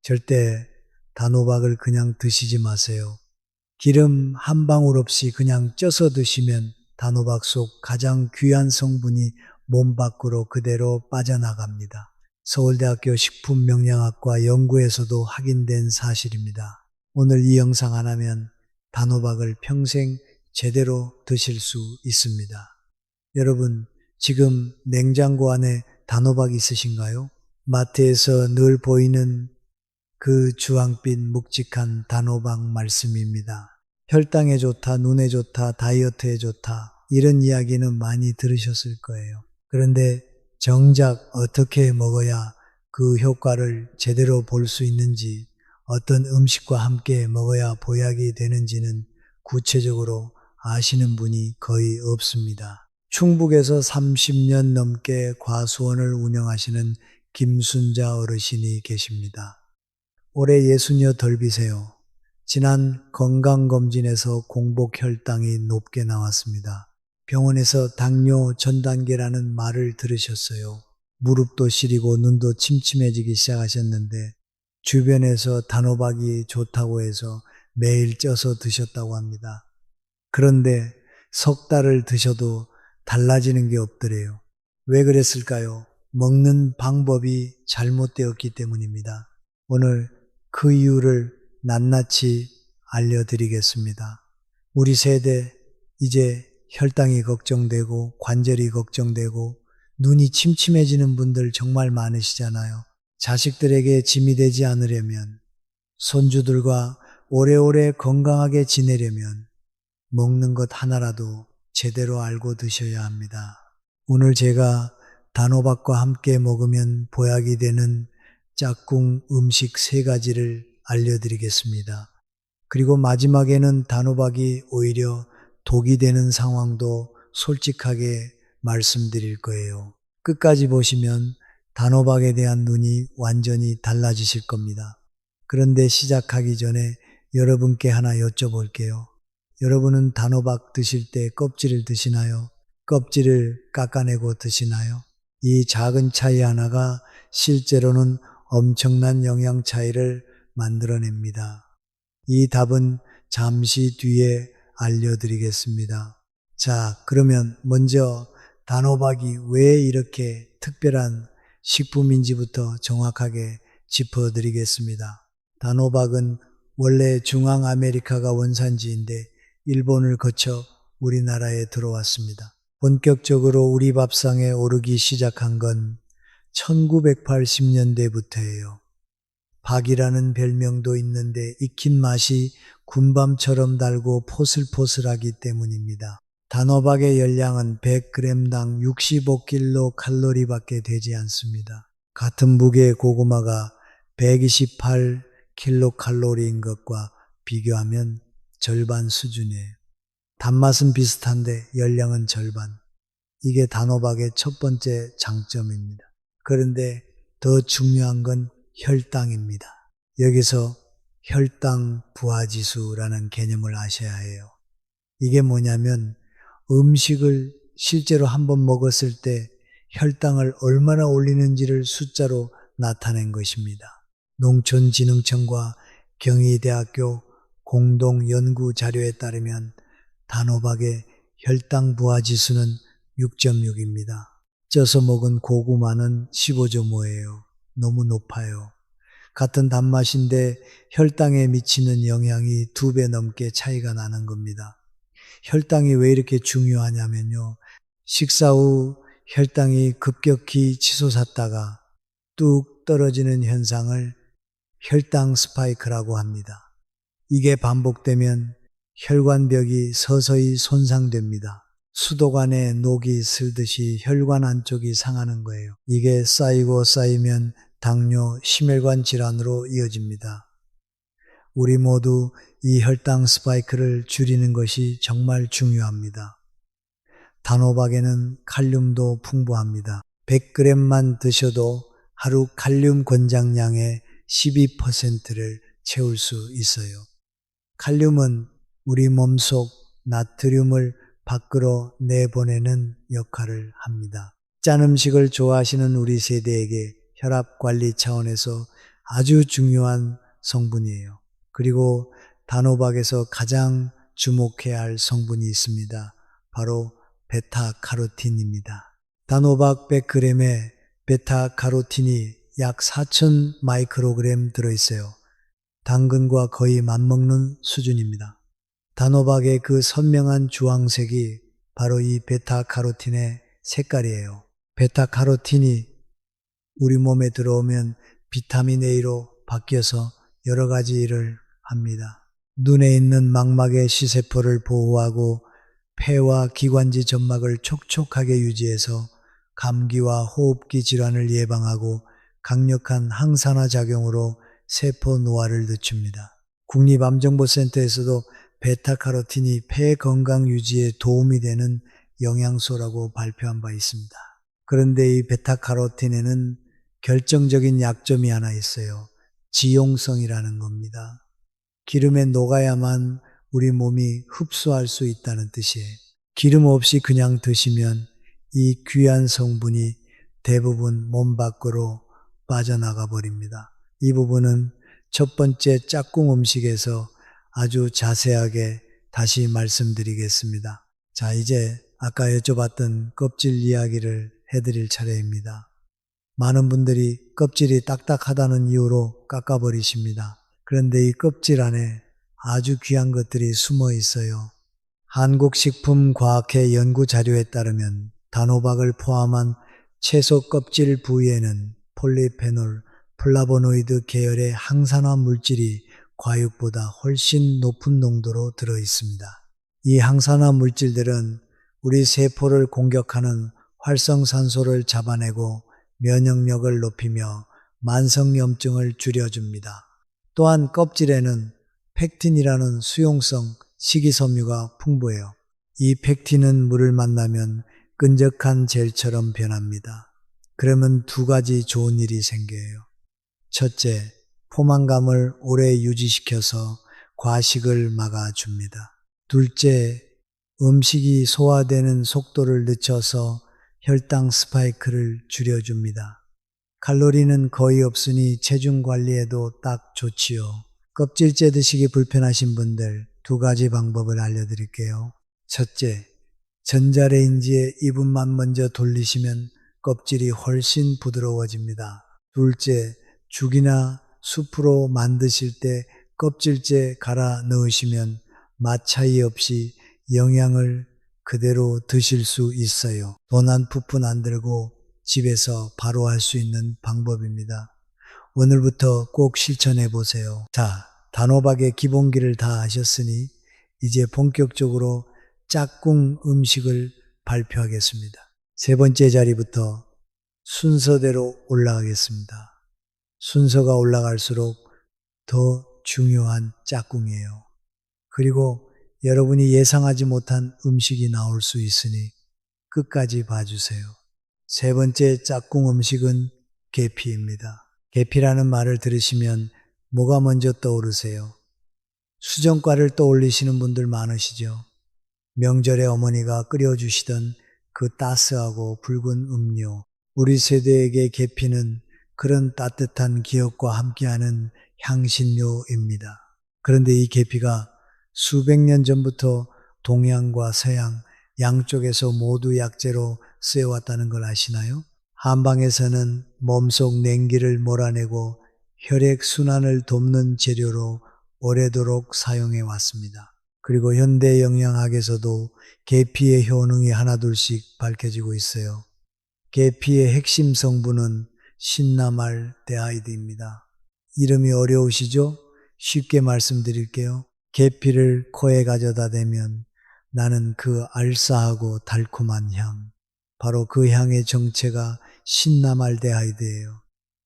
절대 단호박을 그냥 드시지 마세요. 기름 한 방울 없이 그냥 쪄서 드시면 단호박 속 가장 귀한 성분이 몸 밖으로 그대로 빠져나갑니다. 서울대학교 식품영양학과 연구에서도 확인된 사실입니다. 오늘 이 영상 하나면 단호박을 평생 제대로 드실 수 있습니다. 여러분, 지금 냉장고 안에 단호박 있으신가요? 마트에서 늘 보이는 그 주황빛 묵직한 단호박 말씀입니다. 혈당에 좋다, 눈에 좋다, 다이어트에 좋다, 이런 이야기는 많이 들으셨을 거예요. 그런데 정작 어떻게 먹어야 그 효과를 제대로 볼 수 있는지, 어떤 음식과 함께 먹어야 보약이 되는지는 구체적으로 아시는 분이 거의 없습니다. 충북에서 30년 넘게 과수원을 운영하시는 김순자 어르신이 계십니다. 올해 68이세요. 지난 건강검진에서 공복 혈당이 높게 나왔습니다. 병원에서 당뇨 전 단계라는 말을 들으셨어요. 무릎도 시리고 눈도 침침해지기 시작하셨는데 주변에서 단호박이 좋다고 해서 매일 쪄서 드셨다고 합니다. 그런데 석 달을 드셔도 달라지는 게 없더래요. 왜 그랬을까요? 먹는 방법이 잘못되었기 때문입니다. 오늘 그 이유를 낱낱이 알려드리겠습니다. 우리 세대 이제 혈당이 걱정되고 관절이 걱정되고 눈이 침침해지는 분들 정말 많으시잖아요. 자식들에게 짐이 되지 않으려면, 손주들과 오래오래 건강하게 지내려면 먹는 것 하나라도 제대로 알고 드셔야 합니다. 오늘 제가 단호박과 함께 먹으면 보약이 되는 짝꿍 음식 3가지를 알려드리겠습니다. 그리고 마지막에는 단호박이 오히려 독이 되는 상황도 솔직하게 말씀드릴 거예요. 끝까지 보시면 단호박에 대한 눈이 완전히 달라지실 겁니다. 그런데 시작하기 전에 여러분께 하나 여쭤볼게요. 여러분은 단호박 드실 때 껍질을 드시나요? 껍질을 깎아내고 드시나요? 이 작은 차이 하나가 실제로는 엄청난 영양 차이를 만들어냅니다. 이 답은 잠시 뒤에 알려드리겠습니다. 자, 그러면 먼저 단호박이 왜 이렇게 특별한 식품인지부터 정확하게 짚어드리겠습니다. 단호박은 원래 중앙아메리카가 원산지인데 일본을 거쳐 우리나라에 들어왔습니다. 본격적으로 우리 밥상에 오르기 시작한 건 1980년대부터예요. 박이라는 별명도 있는데 익힌 맛이 군밤처럼 달고 포슬포슬하기 때문입니다. 단호박의 열량은 100g당 65kcal밖에 되지 않습니다. 같은 무게의 고구마가 128kcal인 것과 비교하면 절반 수준이에요. 단맛은 비슷한데 열량은 절반. 이게 단호박의 첫 번째 장점입니다. 그런데 더 중요한 건 혈당입니다. 여기서 혈당 부하지수라는 개념을 아셔야 해요. 이게 뭐냐면 음식을 실제로 한번 먹었을 때 혈당을 얼마나 올리는지를 숫자로 나타낸 것입니다. 농촌진흥청과 경희대학교 공동 연구 자료에 따르면 단호박의 혈당 부하지수는 6.6입니다. 쪄서 먹은 고구마는 15.5예요. 너무 높아요. 같은 단맛인데 혈당에 미치는 영향이 2배 넘게 차이가 나는 겁니다. 혈당이 왜 이렇게 중요하냐면요. 식사 후 혈당이 급격히 치솟았다가 뚝 떨어지는 현상을 혈당 스파이크라고 합니다. 이게 반복되면 혈관벽이 서서히 손상됩니다. 수도관에 녹이 슬듯이 혈관 안쪽이 상하는 거예요. 이게 쌓이고 쌓이면 당뇨, 심혈관 질환으로 이어집니다. 우리 모두 이 혈당 스파이크를 줄이는 것이 정말 중요합니다. 단호박에는 칼륨도 풍부합니다. 100g만 드셔도 하루 칼륨 권장량의 12%를 채울 수 있어요. 칼륨은 우리 몸속 나트륨을 밖으로 내보내는 역할을 합니다. 짠 음식을 좋아하시는 우리 세대에게 혈압 관리 차원에서 아주 중요한 성분이에요. 그리고 단호박에서 가장 주목해야 할 성분이 있습니다. 바로 베타카로틴입니다. 단호박 100g에 베타카로틴이 약 4000 마이크로그램 들어있어요. 당근과 거의 맞먹는 수준입니다. 단호박의 그 선명한 주황색이 바로 이 베타카로틴의 색깔이에요. 베타카로틴이 우리 몸에 들어오면 비타민 A로 바뀌어서 여러 가지 일을 합니다. 눈에 있는 망막의 시세포를 보호하고 폐와 기관지 점막을 촉촉하게 유지해서 감기와 호흡기 질환을 예방하고 강력한 항산화 작용으로 세포 노화를 늦춥니다. 국립암정보센터에서도 베타카로틴이 폐 건강 유지에 도움이 되는 영양소라고 발표한 바 있습니다. 그런데 이 베타카로틴에는 결정적인 약점이 하나 있어요. 지용성이라는 겁니다. 기름에 녹아야만 우리 몸이 흡수할 수 있다는 뜻이에요. 기름 없이 그냥 드시면 이 귀한 성분이 대부분 몸 밖으로 빠져나가 버립니다. 이 부분은 첫 번째 짝꿍 음식에서 아주 자세하게 다시 말씀드리겠습니다. 자, 이제 아까 여쭤봤던 껍질 이야기를 해드릴 차례입니다. 많은 분들이 껍질이 딱딱하다는 이유로 깎아버리십니다. 그런데 이 껍질 안에 아주 귀한 것들이 숨어 있어요. 한국식품과학회 연구 자료에 따르면 단호박을 포함한 채소 껍질 부위에는 폴리페놀, 플라보노이드 계열의 항산화 물질이 과육보다 훨씬 높은 농도로 들어 있습니다. 이 항산화 물질들은 우리 세포를 공격하는 활성산소를 잡아내고 면역력을 높이며 만성염증을 줄여줍니다. 또한 껍질에는 펙틴이라는 수용성 식이섬유가 풍부해요. 이 펙틴은 물을 만나면 끈적한 젤처럼 변합니다. 그러면 두 가지 좋은 일이 생겨요. 첫째, 포만감을 오래 유지시켜서 과식을 막아줍니다. 둘째, 음식이 소화되는 속도를 늦춰서 혈당 스파이크를 줄여줍니다. 칼로리는 거의 없으니 체중 관리에도 딱 좋지요. 껍질째 드시기 불편하신 분들 두 가지 방법을 알려드릴게요. 첫째, 전자레인지에 2분만 먼저 돌리시면 껍질이 훨씬 부드러워집니다. 둘째, 죽이나 수프로 만드실 때 껍질째 갈아 넣으시면 맛 차이 없이 영양을 그대로 드실 수 있어요. 돈 한 푼 안 들고 집에서 바로 할 수 있는 방법입니다. 오늘부터 꼭 실천해 보세요. 자, 단호박의 기본기를 다 아셨으니 이제 본격적으로 짝꿍 음식을 발표하겠습니다. 세 번째 자리부터 순서대로 올라가겠습니다. 순서가 올라갈수록 더 중요한 짝꿍이에요. 그리고 여러분이 예상하지 못한 음식이 나올 수 있으니 끝까지 봐주세요. 세 번째 짝꿍 음식은 계피입니다. 계피라는 말을 들으시면 뭐가 먼저 떠오르세요? 수정과를 떠올리시는 분들 많으시죠? 명절에 어머니가 끓여주시던 그 따스하고 붉은 음료. 우리 세대에게 계피는 그런 따뜻한 기억과 함께하는 향신료입니다. 그런데 이 계피가 수백 년 전부터 동양과 서양 양쪽에서 모두 약재로 쓰여왔다는 걸 아시나요? 한방에서는 몸속 냉기를 몰아내고 혈액 순환을 돕는 재료로 오래도록 사용해 왔습니다. 그리고 현대 영양학에서도 계피의 효능이 하나둘씩 밝혀지고 있어요. 계피의 핵심 성분은 신나말데하이드입니다. 이름이 어려우시죠? 쉽게 말씀드릴게요. 계피를 코에 가져다 대면 나는 그 알싸하고 달콤한 향, 바로 그 향의 정체가 신나말데하이드예요.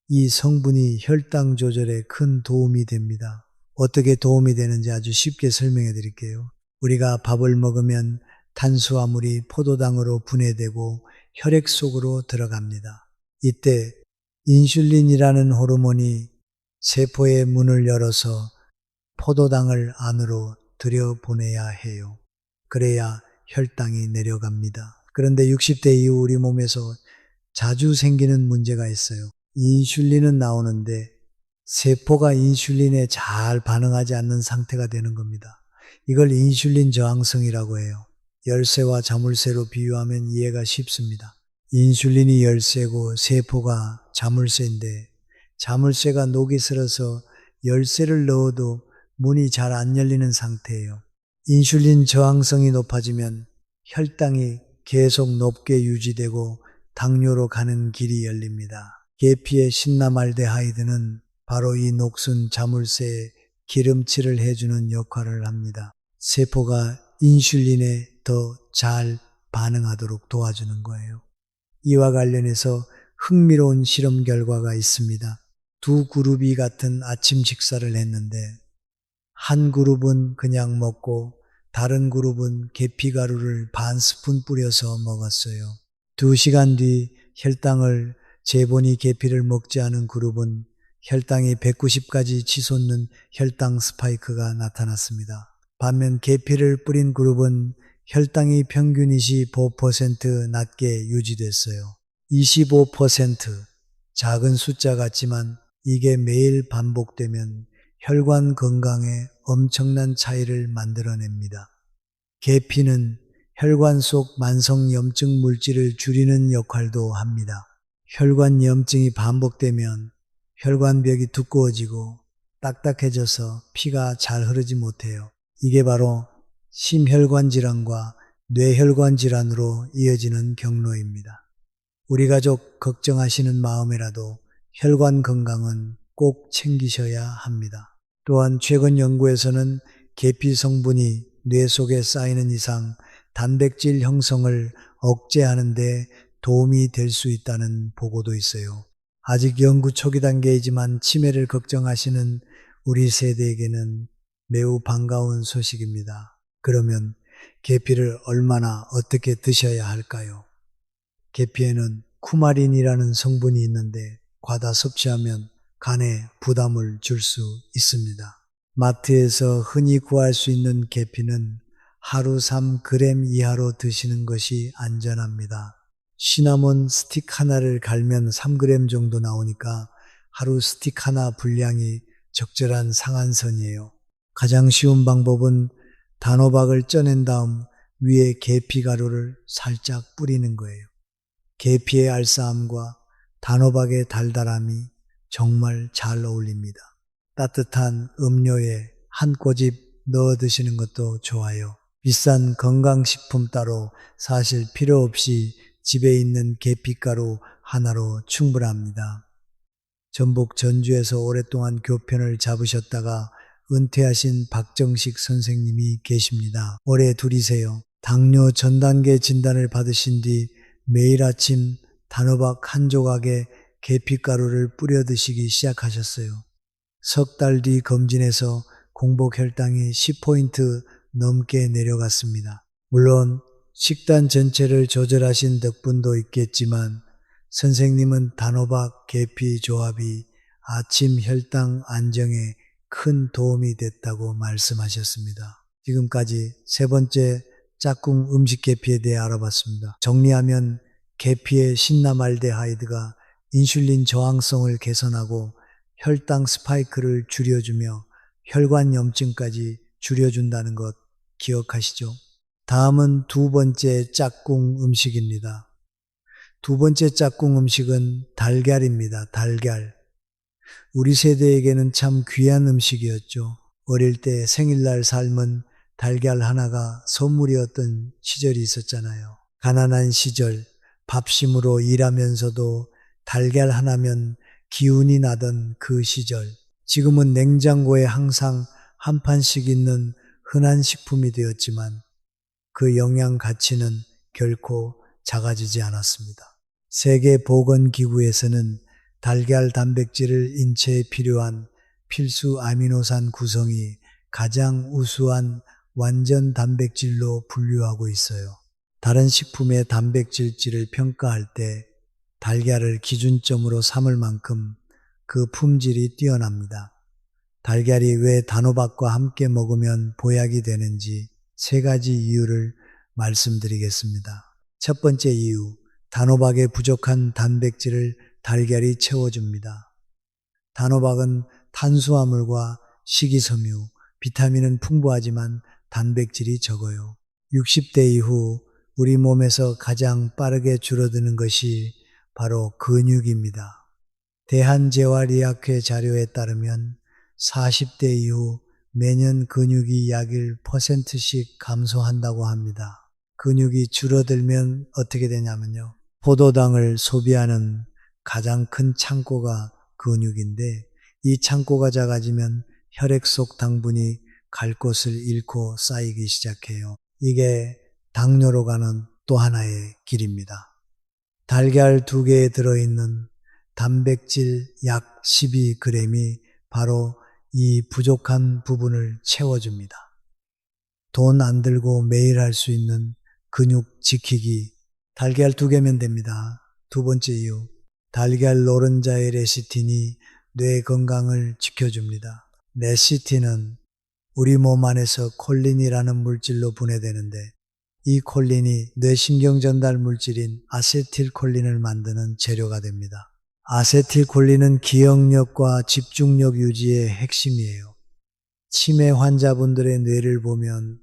이 성분이 혈당 조절에 큰 도움이 됩니다. 어떻게 도움이 되는지 아주 쉽게 설명해 드릴게요. 우리가 밥을 먹으면 탄수화물이 포도당으로 분해되고 혈액 속으로 들어갑니다. 이때 인슐린이라는 호르몬이 세포의 문을 열어서 포도당을 안으로 들여보내야 해요. 그래야 혈당이 내려갑니다. 그런데 60대 이후 우리 몸에서 자주 생기는 문제가 있어요. 인슐린은 나오는데 세포가 인슐린에 잘 반응하지 않는 상태가 되는 겁니다. 이걸 인슐린 저항성이라고 해요. 열쇠와 자물쇠로 비유하면 이해가 쉽습니다. 인슐린이 열쇠고 세포가 자물쇠인데 자물쇠가 녹이 슬어서 열쇠를 넣어도 문이 잘 안 열리는 상태예요. 인슐린 저항성이 높아지면 혈당이 계속 높게 유지되고 당뇨로 가는 길이 열립니다. 계피의 신라말데하이드는 바로 이 녹슨 자물쇠에 기름칠을 해주는 역할을 합니다. 세포가 인슐린에 더 잘 반응하도록 도와주는 거예요. 이와 관련해서 흥미로운 실험 결과가 있습니다. 두 그룹이 같은 아침 식사를 했는데 한 그룹은 그냥 먹고 다른 그룹은 계피가루를 반 스푼 뿌려서 먹었어요. 2시간 뒤 혈당을 재보니 계피를 먹지 않은 그룹은 혈당이 190까지 치솟는 혈당 스파이크가 나타났습니다. 반면 계피를 뿌린 그룹은 혈당이 평균 25% 낮게 유지됐어요. 25% 작은 숫자 같지만 이게 매일 반복되면 혈관 건강에 엄청난 차이를 만들어냅니다. 계피는 혈관 속 만성염증 물질을 줄이는 역할도 합니다. 혈관염증이 반복되면 혈관벽이 두꺼워지고 딱딱해져서 피가 잘 흐르지 못해요. 이게 바로 심혈관 질환과 뇌혈관 질환으로 이어지는 경로입니다. 우리 가족 걱정하시는 마음이라도 혈관 건강은 꼭 챙기셔야 합니다. 또한 최근 연구에서는 계피 성분이 뇌 속에 쌓이는 이상 단백질 형성을 억제하는 데 도움이 될 수 있다는 보고도 있어요. 아직 연구 초기 단계이지만 치매를 걱정하시는 우리 세대에게는 매우 반가운 소식입니다. 그러면 계피를 얼마나 어떻게 드셔야 할까요? 계피에는 쿠마린이라는 성분이 있는데 과다 섭취하면 간에 부담을 줄 수 있습니다. 마트에서 흔히 구할 수 있는 계피는 하루 3g 이하로 드시는 것이 안전합니다. 시나몬 스틱 하나를 갈면 3g 정도 나오니까 하루 스틱 하나 분량이 적절한 상한선이에요. 가장 쉬운 방법은 단호박을 쪄낸 다음 위에 계피 가루를 살짝 뿌리는 거예요. 계피의 알싸함과 단호박의 달달함이 정말 잘 어울립니다. 따뜻한 음료에 한 꼬집 넣어 드시는 것도 좋아요. 비싼 건강식품 따로 사실 필요 없이 집에 있는 계피가루 하나로 충분합니다. 전북 전주에서 오랫동안 교편을 잡으셨다가 은퇴하신 박정식 선생님이 계십니다. 올해 둘이세요. 당뇨 전 단계 진단을 받으신 뒤 매일 아침 단호박 한 조각에 계피가루를 뿌려 드시기 시작하셨어요. 석 달 뒤 검진에서 공복 혈당이 10포인트 넘게 내려갔습니다. 물론 식단 전체를 조절하신 덕분도 있겠지만 선생님은 단호박 계피 조합이 아침 혈당 안정에 큰 도움이 됐다고 말씀하셨습니다. 지금까지 세 번째 짝꿍 음식 계피에 대해 알아봤습니다. 정리하면 계피의 신라말데하이드가 인슐린 저항성을 개선하고 혈당 스파이크를 줄여주며 혈관 염증까지 줄여준다는 것 기억하시죠? 다음은 두 번째 짝꿍 음식입니다. 두 번째 짝꿍 음식은 달걀입니다. 달걀. 우리 세대에게는 참 귀한 음식이었죠. 어릴 때 생일날 삶은 달걀 하나가 선물이었던 시절이 있었잖아요. 가난한 시절, 밥심으로 일하면서도 달걀 하나면 기운이 나던 그 시절. 지금은 냉장고에 항상 한 판씩 있는 흔한 식품이 되었지만 그 영양 가치는 결코 작아지지 않았습니다. 세계보건기구에서는 달걀 단백질을 인체에 필요한 필수 아미노산 구성이 가장 우수한 완전 단백질로 분류하고 있어요. 다른 식품의 단백질질을 평가할 때 달걀을 기준점으로 삼을 만큼 그 품질이 뛰어납니다. 달걀이 왜 단호박과 함께 먹으면 보약이 되는지 세 가지 이유를 말씀드리겠습니다. 첫 번째 이유, 단호박의 부족한 단백질을 달걀이 채워줍니다. 단호박은 탄수화물과 식이섬유, 비타민은 풍부하지만 단백질이 적어요. 60대 이후 우리 몸에서 가장 빠르게 줄어드는 것이 바로 근육입니다. 대한재활의학회 자료에 따르면 40대 이후 매년 근육이 약 1%씩 감소한다고 합니다. 근육이 줄어들면 어떻게 되냐면요. 포도당을 소비하는 가장 큰 창고가 근육인데 이 창고가 작아지면 혈액 속 당분이 갈 곳을 잃고 쌓이기 시작해요. 이게 당뇨로 가는 또 하나의 길입니다. 달걀 2개에 들어있는 단백질 약 12g이 바로 이 부족한 부분을 채워줍니다. 돈 안 들고 매일 할 수 있는 근육 지키기, 달걀 2개면 됩니다. 두 번째 이유, 달걀 노른자의 레시틴이 뇌 건강을 지켜줍니다. 레시틴은 우리 몸 안에서 콜린이라는 물질로 분해되는데 이 콜린이 뇌신경 전달 물질인 아세틸콜린을 만드는 재료가 됩니다. 아세틸콜린은 기억력과 집중력 유지의 핵심이에요. 치매 환자분들의 뇌를 보면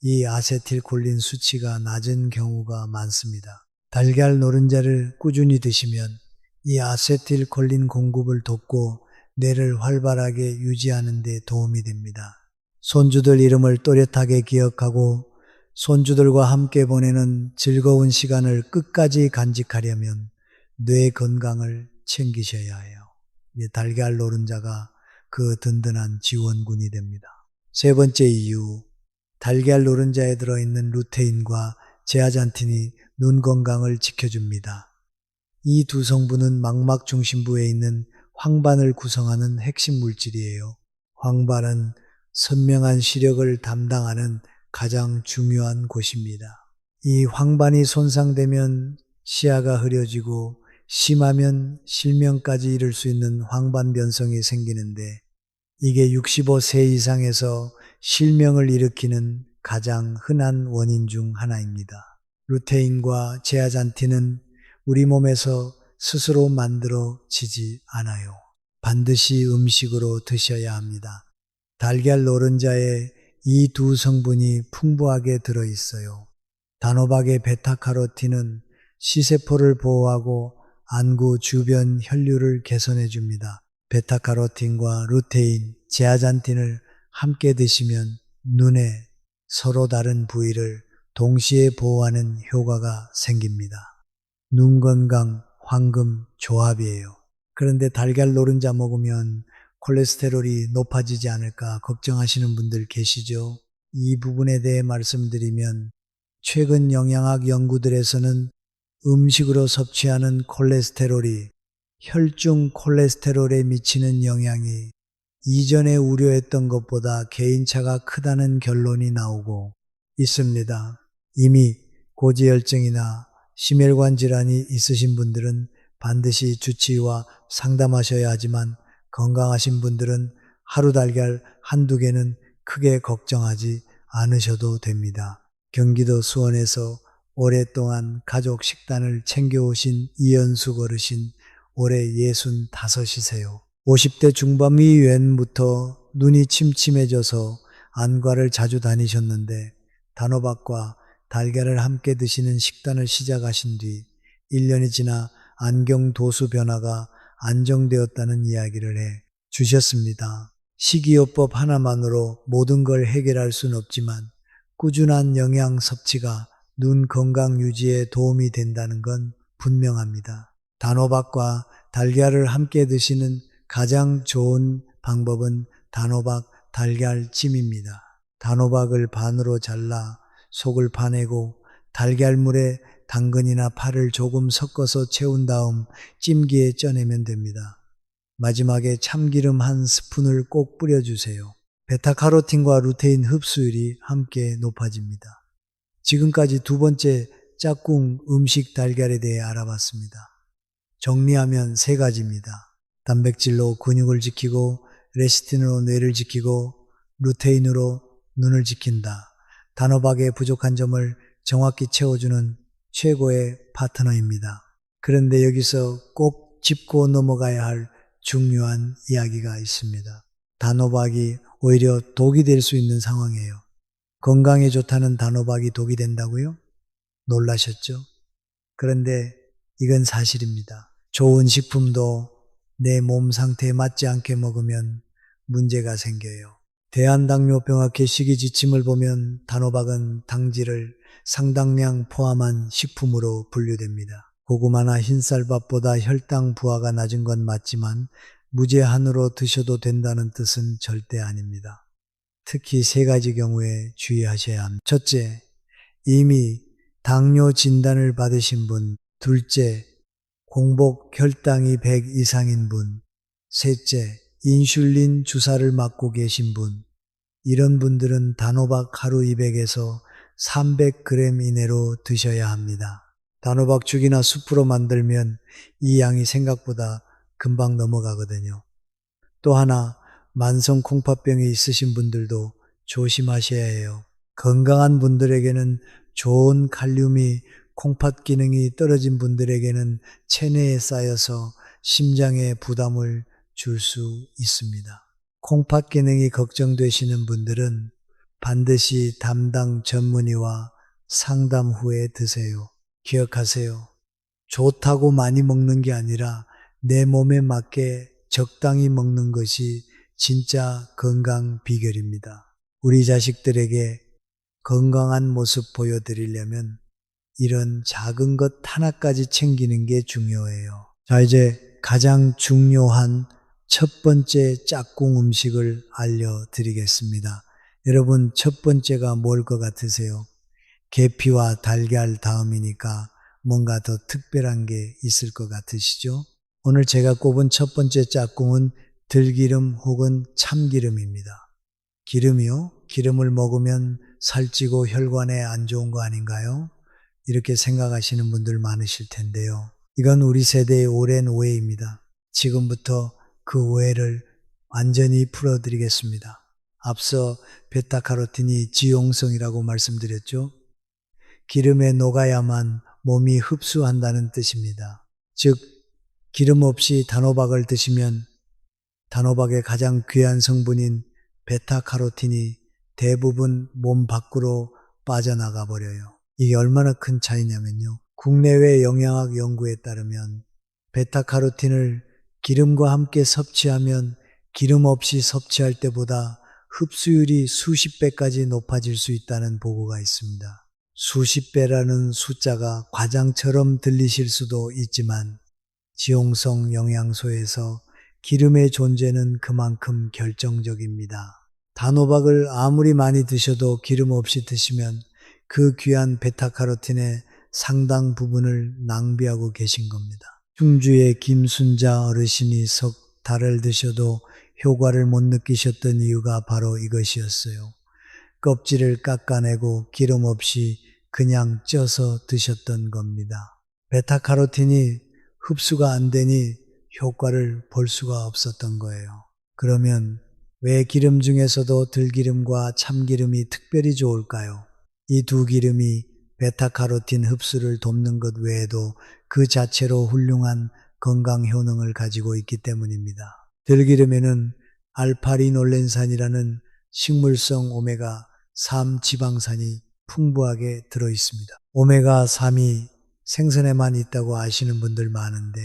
이 아세틸콜린 수치가 낮은 경우가 많습니다. 달걀 노른자를 꾸준히 드시면 이 아세틸콜린 공급을 돕고 뇌를 활발하게 유지하는 데 도움이 됩니다. 손주들 이름을 또렷하게 기억하고 손주들과 함께 보내는 즐거운 시간을 끝까지 간직하려면 뇌 건강을 챙기셔야 해요. 달걀 노른자가 그 든든한 지원군이 됩니다. 세 번째 이유, 달걀 노른자에 들어있는 루테인과 제아잔틴이 눈 건강을 지켜줍니다. 이 두 성분은 망막 중심부에 있는 황반을 구성하는 핵심 물질이에요. 황반은 선명한 시력을 담당하는 가장 중요한 곳입니다. 이 황반이 손상되면 시야가 흐려지고 심하면 실명까지 이를 수 있는 황반변성이 생기는데 이게 65세 이상에서 실명을 일으키는 가장 흔한 원인 중 하나입니다. 루테인과 제아잔틴은 우리 몸에서 스스로 만들어지지 않아요. 반드시 음식으로 드셔야 합니다. 달걀 노른자에 이 두 성분이 풍부하게 들어있어요. 단호박의 베타카로틴은 시세포를 보호하고 안구 주변 혈류를 개선해 줍니다. 베타카로틴과 루테인, 제아잔틴을 함께 드시면 눈에 서로 다른 부위를 동시에 보호하는 효과가 생깁니다. 눈 건강, 황금 조합이에요. 그런데 달걀 노른자 먹으면 콜레스테롤이 높아지지 않을까 걱정하시는 분들 계시죠? 이 부분에 대해 말씀드리면 최근 영양학 연구들에서는 음식으로 섭취하는 콜레스테롤이 혈중 콜레스테롤에 미치는 영향이 이전에 우려했던 것보다 개인차가 크다는 결론이 나오고 있습니다. 이미 고지혈증이나 심혈관 질환이 있으신 분들은 반드시 주치의와 상담하셔야 하지만 건강하신 분들은 하루 달걀 한두 개는 크게 걱정하지 않으셔도 됩니다. 경기도 수원에서 오랫동안 가족 식단을 챙겨오신 이연숙 어르신, 올해 65이세요. 50대 중반이 웬부터 눈이 침침해져서 안과를 자주 다니셨는데 단호박과 달걀을 함께 드시는 식단을 시작하신 뒤 1년이 지나 안경 도수 변화가 안정되었다는 이야기를 해 주셨습니다. 식이요법 하나만으로 모든 걸 해결할 수는 없지만 꾸준한 영양 섭취가 눈 건강 유지에 도움이 된다는 건 분명합니다. 단호박과 달걀을 함께 드시는 가장 좋은 방법은 단호박 달걀찜입니다. 단호박을 반으로 잘라 속을 파내고 달걀물에 당근이나 파를 조금 섞어서 채운 다음 찜기에 쪄내면 됩니다. 마지막에 참기름 한 스푼을 꼭 뿌려주세요. 베타카로틴과 루테인 흡수율이 함께 높아집니다. 지금까지 두 번째 짝꿍 음식 달걀에 대해 알아봤습니다. 정리하면 세 가지입니다. 단백질로 근육을 지키고, 레시틴으로 뇌를 지키고, 루테인으로 눈을 지킨다. 단호박의 부족한 점을 정확히 채워주는 최고의 파트너입니다. 그런데 여기서 꼭 짚고 넘어가야 할 중요한 이야기가 있습니다. 단호박이 오히려 독이 될 수 있는 상황이에요. 건강에 좋다는 단호박이 독이 된다고요? 놀라셨죠? 그런데 이건 사실입니다. 좋은 식품도 내 몸 상태에 맞지 않게 먹으면 문제가 생겨요. 대한당뇨병학회 식이지침을 보면 단호박은 당질을 상당량 포함한 식품으로 분류됩니다. 고구마나 흰쌀밥보다 혈당 부하가 낮은 건 맞지만 무제한으로 드셔도 된다는 뜻은 절대 아닙니다. 특히 세 가지 경우에 주의하셔야 합니다. 첫째, 이미 당뇨 진단을 받으신 분. 둘째, 공복 혈당이 100 이상인 분. 셋째, 인슐린 주사를 맞고 계신 분. 이런 분들은 단호박 하루 200에서 300g 이내로 드셔야 합니다. 단호박 죽이나 숲으로 만들면 이 양이 생각보다 금방 넘어가거든요. 또 하나, 만성 콩팥병이 있으신 분들도 조심하셔야 해요. 건강한 분들에게는 좋은 칼륨이 콩팥 기능이 떨어진 분들에게는 체내에 쌓여서 심장에 부담을 줄 수 있습니다. 콩팥 기능이 걱정되시는 분들은 반드시 담당 전문의와 상담 후에 드세요. 기억하세요. 좋다고 많이 먹는 게 아니라 내 몸에 맞게 적당히 먹는 것이 진짜 건강 비결입니다. 우리 자식들에게 건강한 모습 보여드리려면 이런 작은 것 하나까지 챙기는 게 중요해요. 자, 이제 가장 중요한 첫 번째 짝꿍 음식을 알려드리겠습니다. 여러분, 첫 번째가 뭘 것 같으세요? 계피와 달걀 다음이니까 뭔가 더 특별한 게 있을 것 같으시죠? 오늘 제가 꼽은 첫 번째 짝꿍은 들기름 혹은 참기름입니다. 기름이요? 기름을 먹으면 살찌고 혈관에 안 좋은 거 아닌가요? 이렇게 생각하시는 분들 많으실 텐데요. 이건 우리 세대의 오랜 오해입니다. 지금부터 그 오해를 완전히 풀어드리겠습니다. 앞서 베타카로틴이 지용성이라고 말씀드렸죠. 기름에 녹아야만 몸이 흡수한다는 뜻입니다. 즉, 기름 없이 단호박을 드시면 단호박의 가장 귀한 성분인 베타카로틴이 대부분 몸 밖으로 빠져나가 버려요. 이게 얼마나 큰 차이냐면요. 국내외 영양학 연구에 따르면 베타카로틴을 기름과 함께 섭취하면 기름 없이 섭취할 때보다 흡수율이 수십 배까지 높아질 수 있다는 보고가 있습니다. 수십 배라는 숫자가 과장처럼 들리실 수도 있지만 지용성 영양소에서 기름의 존재는 그만큼 결정적입니다. 단호박을 아무리 많이 드셔도 기름 없이 드시면 그 귀한 베타카로틴의 상당 부분을 낭비하고 계신 겁니다. 충주의 김순자 어르신이 석 달을 드셔도 효과를 못 느끼셨던 이유가 바로 이것이었어요. 껍질을 깎아내고 기름 없이 그냥 쪄서 드셨던 겁니다. 베타카로틴이 흡수가 안 되니 효과를 볼 수가 없었던 거예요. 그러면 왜 기름 중에서도 들기름과 참기름이 특별히 좋을까요? 이 두 기름이 베타카로틴 흡수를 돕는 것 외에도 그 자체로 훌륭한 건강 효능을 가지고 있기 때문입니다. 들기름에는 알파리놀렌산이라는 식물성 오메가3 지방산이 풍부하게 들어 있습니다. 오메가3이 생선에만 있다고 아시는 분들 많은데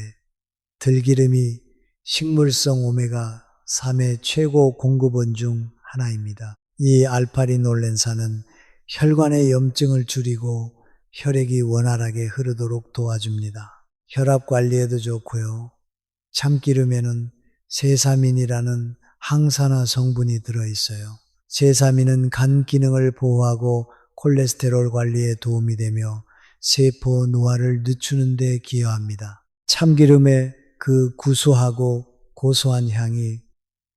들기름이 식물성 오메가3의 최고 공급원 중 하나입니다. 이 알파리놀렌산은 혈관의 염증을 줄이고 혈액이 원활하게 흐르도록 도와줍니다. 혈압 관리에도 좋고요. 참기름에는 세사민이라는 항산화 성분이 들어있어요. 세사민은 간 기능을 보호하고 콜레스테롤 관리에 도움이 되며 세포 노화를 늦추는 데 기여합니다. 참기름의 그 구수하고 고소한 향이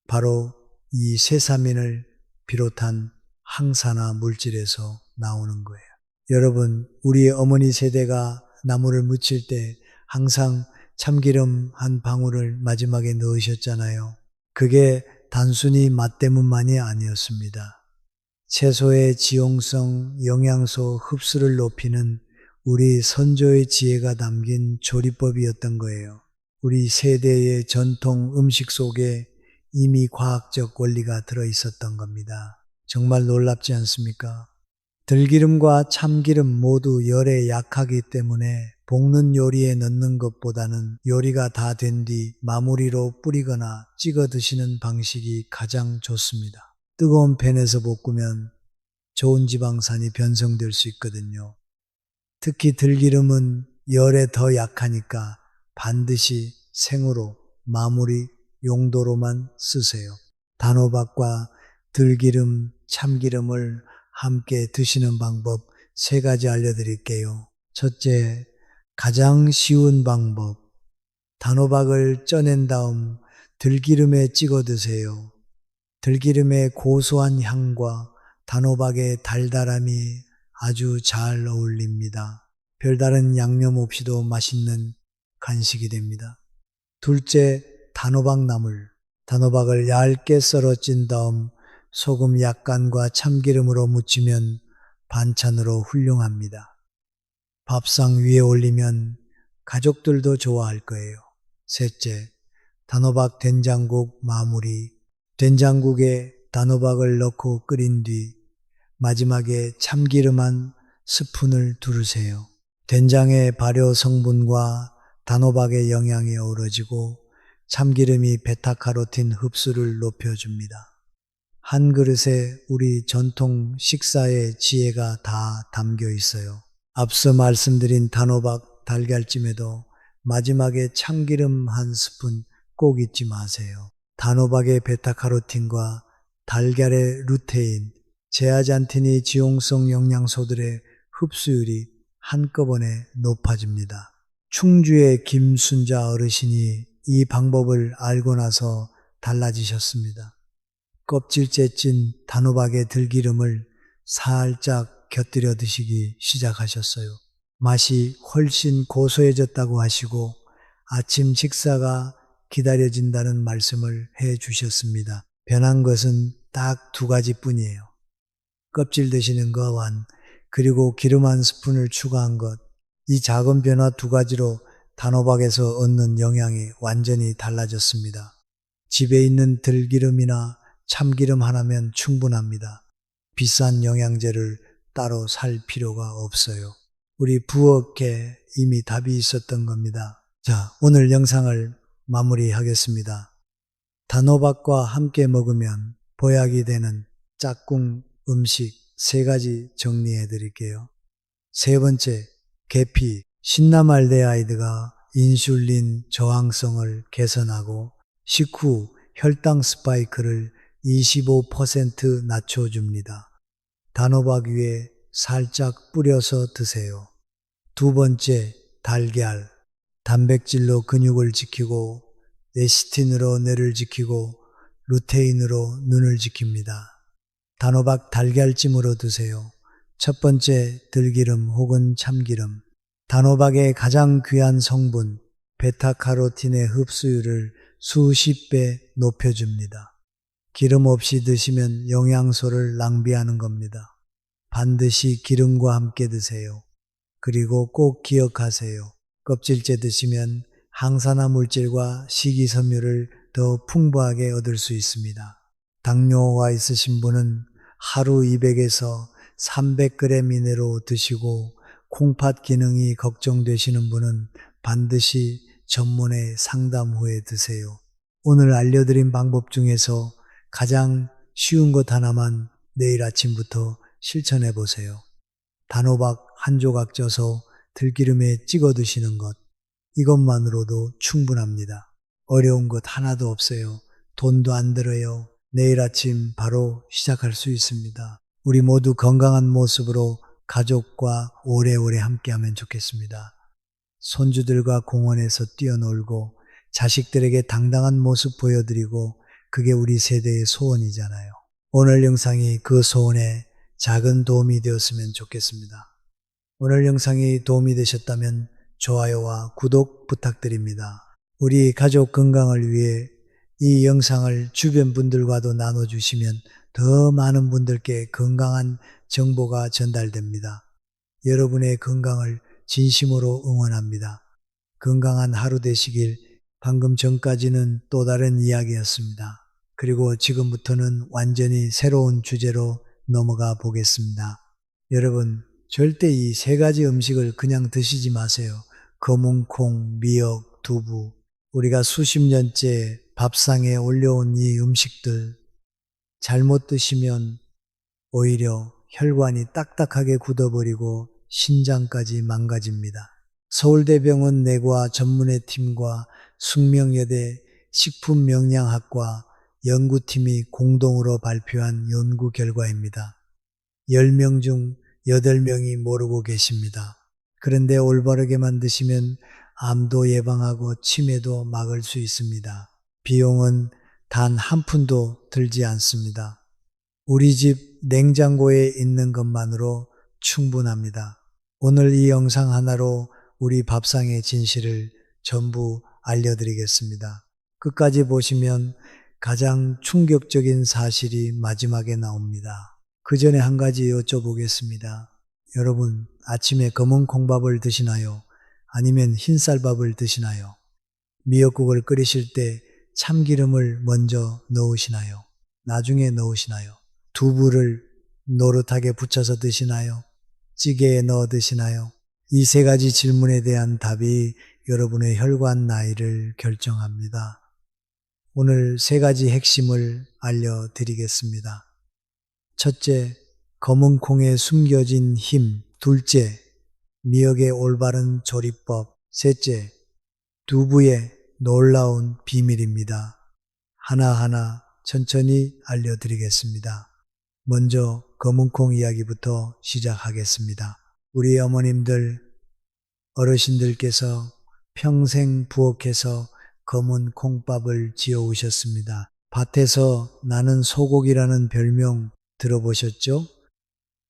바로 이 세사민을 비롯한 항산화 물질에서 나오는 거예요. 여러분, 우리 어머니 세대가 나물을 무칠 때 항상 참기름 한 방울을 마지막에 넣으셨잖아요. 그게 단순히 맛 때문만이 아니었습니다. 채소의 지용성, 영양소 흡수를 높이는 우리 선조의 지혜가 담긴 조리법이었던 거예요. 우리 세대의 전통 음식 속에 이미 과학적 원리가 들어 있었던 겁니다. 정말 놀랍지 않습니까? 들기름과 참기름 모두 열에 약하기 때문에 볶는 요리에 넣는 것보다는 요리가 다 된 뒤 마무리로 뿌리거나 찍어 드시는 방식이 가장 좋습니다. 뜨거운 팬에서 볶으면 좋은 지방산이 변성될 수 있거든요. 특히 들기름은 열에 더 약하니까 반드시 생으로 마무리 용도로만 쓰세요. 단호박과 들기름, 참기름을 함께 드시는 방법 3가지 알려드릴게요. 첫째, 가장 쉬운 방법. 단호박을 쪄낸 다음 들기름에 찍어 드세요. 들기름의 고소한 향과 단호박의 달달함이 아주 잘 어울립니다. 별다른 양념 없이도 맛있는 간식이 됩니다. 둘째, 단호박 나물. 단호박을 얇게 썰어 찐 다음 소금 약간과 참기름으로 무치면 반찬으로 훌륭합니다. 밥상 위에 올리면 가족들도 좋아할 거예요. 셋째, 단호박 된장국 마무리. 된장국에 단호박을 넣고 끓인 뒤 마지막에 참기름 한 스푼을 두르세요. 된장의 발효 성분과 단호박의 영양이 어우러지고 참기름이 베타카로틴 흡수를 높여줍니다. 한 그릇에 우리 전통 식사의 지혜가 다 담겨 있어요. 앞서 말씀드린 단호박 달걀찜에도 마지막에 참기름 한 스푼 꼭 잊지 마세요. 단호박의 베타카로틴과 달걀의 루테인, 제아잔틴이 지용성 영양소들의 흡수율이 한꺼번에 높아집니다. 충주의 김순자 어르신이 이 방법을 알고 나서 달라지셨습니다. 껍질째 찐 단호박의 들기름을 살짝 곁들여 드시기 시작하셨어요. 맛이 훨씬 고소해졌다고 하시고 아침 식사가 기다려진다는 말씀을 해 주셨습니다. 변한 것은 딱 2가지 뿐이에요. 껍질 드시는 것과 그리고 기름 한 스푼을 추가한 것. 이 작은 변화 2가지로 단호박에서 얻는 영양이 완전히 달라졌습니다. 집에 있는 들기름이나 참기름 하나면 충분합니다. 비싼 영양제를 따로 살 필요가 없어요. 우리 부엌에 이미 답이 있었던 겁니다. 자, 오늘 영상을 마무리하겠습니다. 단호박과 함께 먹으면 보약이 되는 짝꿍 음식 3가지 정리해 드릴게요. 3번째, 계피. 신라말데하이드가 인슐린 저항성을 개선하고 식후 혈당 스파이크를 25% 낮춰줍니다. 단호박 위에 살짝 뿌려서 드세요. 2번째, 달걀. 단백질로 근육을 지키고 레시틴으로 뇌를 지키고 루테인으로 눈을 지킵니다. 단호박 달걀찜으로 드세요. 첫 번째, 들기름 혹은 참기름. 단호박의 가장 귀한 성분 베타카로틴의 흡수율을 수십 배 높여줍니다. 기름 없이 드시면 영양소를 낭비하는 겁니다. 반드시 기름과 함께 드세요. 그리고 꼭 기억하세요. 껍질째 드시면 항산화 물질과 식이섬유를 더 풍부하게 얻을 수 있습니다. 당뇨가 있으신 분은 하루 200에서 300g 이내로 드시고 콩팥 기능이 걱정되시는 분은 반드시 전문의 상담 후에 드세요. 오늘 알려드린 방법 중에서 가장 쉬운 것 하나만 내일 아침부터 실천해 보세요. 단호박 한 조각 쪄서 들기름에 찍어 드시는 것, 이것만으로도 충분합니다. 어려운 것 하나도 없어요. 돈도 안 들어요. 내일 아침 바로 시작할 수 있습니다. 우리 모두 건강한 모습으로 가족과 오래오래 함께하면 좋겠습니다. 손주들과 공원에서 뛰어놀고 자식들에게 당당한 모습 보여드리고 그게 우리 세대의 소원이잖아요. 오늘 영상이 그 소원에 작은 도움이 되었으면 좋겠습니다. 오늘 영상이 도움이 되셨다면 좋아요와 구독 부탁드립니다. 우리 가족 건강을 위해 이 영상을 주변 분들과도 나눠주시면 더 많은 분들께 건강한 정보가 전달됩니다. 여러분의 건강을 진심으로 응원합니다. 건강한 하루 되시길 방금 전까지는 또 다른 이야기였습니다. 그리고 지금부터는 완전히 새로운 주제로 넘어가 보겠습니다. 여러분, 절대 이 세 가지 음식을 그냥 드시지 마세요. 검은콩, 미역, 두부. 우리가 수십 년째 밥상에 올려온 이 음식들 잘못 드시면 오히려 혈관이 딱딱하게 굳어버리고 신장까지 망가집니다. 서울대병원 내과 전문의 팀과 숙명여대 식품영양학과 연구팀이 공동으로 발표한 연구 결과입니다. 10명 중 8명이 모르고 계십니다. 그런데 올바르게만 드시면 암도 예방하고 치매도 막을 수 있습니다. 비용은 단 한 푼도 들지 않습니다. 우리 집 냉장고에 있는 것만으로 충분합니다. 오늘 이 영상 하나로 우리 밥상의 진실을 전부 알려드리겠습니다. 끝까지 보시면 가장 충격적인 사실이 마지막에 나옵니다. 그 전에 한 가지 여쭤보겠습니다. 여러분, 아침에 검은 콩밥을 드시나요? 아니면 흰쌀밥을 드시나요? 미역국을 끓이실 때 참기름을 먼저 넣으시나요? 나중에 넣으시나요? 두부를 노릇하게 부쳐서 드시나요? 찌개에 넣어 드시나요? 이 세 가지 질문에 대한 답이 여러분의 혈관 나이를 결정합니다. 오늘 세 가지 핵심을 알려드리겠습니다. 첫째, 검은 콩에 숨겨진 힘. 둘째, 미역의 올바른 조리법. 셋째, 두부의 놀라운 비밀입니다. 하나하나 천천히 알려드리겠습니다. 먼저 검은콩 이야기부터 시작하겠습니다. 우리 어머님들, 어르신들께서 평생 부엌에서 검은 콩밥을 지어 오셨습니다. 밭에서 나는 소고기라는 별명 들어보셨죠?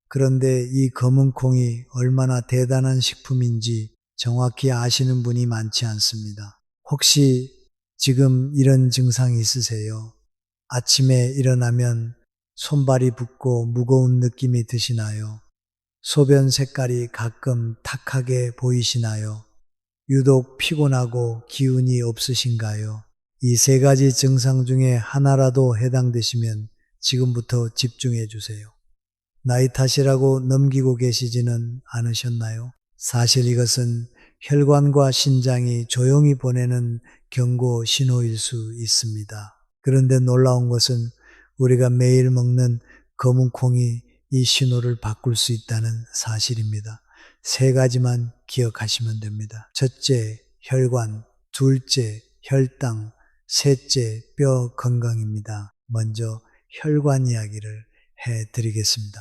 그런데 이 검은 콩이 얼마나 대단한 식품인지 정확히 아시는 분이 많지 않습니다. 혹시 지금 이런 증상이 있으세요? 아침에 일어나면 손발이 붓고 무거운 느낌이 드시나요? 소변 색깔이 가끔 탁하게 보이시나요? 유독 피곤하고 기운이 없으신가요? 이 세 가지 증상 중에 하나라도 해당되시면 지금부터 집중해 주세요. 나이 탓이라고 넘기고 계시지는 않으셨나요? 사실 이것은 혈관과 신장이 조용히 보내는 경고 신호일 수 있습니다. 그런데 놀라운 것은 우리가 매일 먹는 검은 콩이 이 신호를 바꿀 수 있다는 사실입니다. 세 가지만 기억하시면 됩니다. 첫째, 혈관. 둘째, 혈당. 셋째, 뼈 건강입니다. 먼저 혈관 이야기를 해드리겠습니다.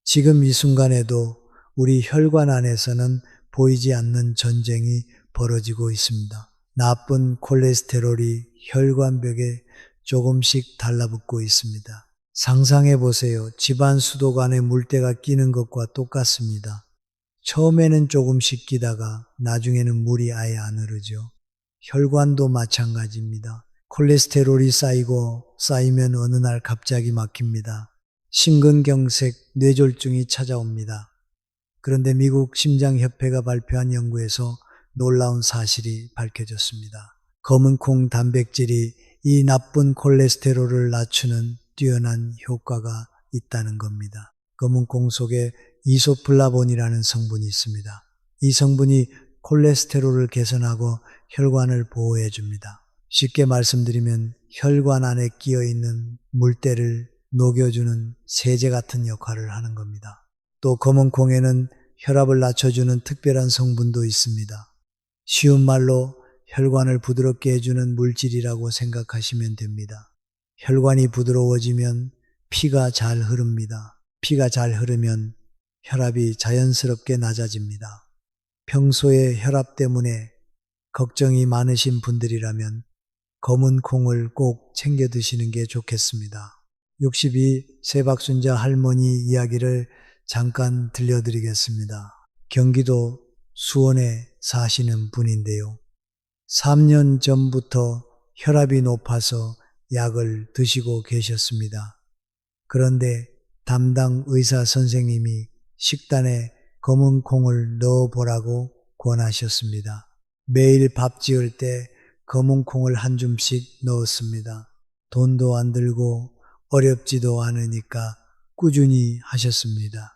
지금 이 순간에도 우리 혈관 안에서는 보이지 않는 전쟁이 벌어지고 있습니다. 나쁜 콜레스테롤이 혈관벽에 조금씩 달라붙고 있습니다. 상상해 보세요. 집안 수도관에 물때가 끼는 것과 똑같습니다. 처음에는 조금씩 끼다가 나중에는 물이 아예 안 흐르죠. 혈관도 마찬가지입니다. 콜레스테롤이 쌓이면 어느 날 갑자기 막힙니다. 심근경색, 뇌졸중이 찾아옵니다. 그런데 미국 심장협회가 발표한 연구에서 놀라운 사실이 밝혀졌습니다. 검은콩 단백질이 이 나쁜 콜레스테롤을 낮추는 뛰어난 효과가 있다는 겁니다. 검은콩 속에 이소플라본이라는 성분이 있습니다. 이 성분이 콜레스테롤을 개선하고 혈관을 보호해 줍니다. 쉽게 말씀드리면 혈관 안에 끼어 있는 물때를 녹여주는 세제 같은 역할을 하는 겁니다. 또 검은콩에는 혈압을 낮춰주는 특별한 성분도 있습니다. 쉬운 말로 혈관을 부드럽게 해주는 물질이라고 생각하시면 됩니다. 혈관이 부드러워지면 피가 잘 흐릅니다. 피가 잘 흐르면 혈압이 자연스럽게 낮아집니다. 평소에 혈압 때문에 걱정이 많으신 분들이라면 검은 콩을 꼭 챙겨 드시는 게 좋겠습니다. 62 세박순자 할머니 이야기를 잠깐 들려드리겠습니다. 경기도 수원에 사시는 분인데요. 3년 전부터 혈압이 높아서 약을 드시고 계셨습니다. 그런데 담당 의사 선생님이 식단에 검은 콩을 넣어보라고 권하셨습니다. 매일 밥 지을 때 검은 콩을 한 줌씩 넣었습니다. 돈도 안 들고 어렵지도 않으니까 꾸준히 하셨습니다.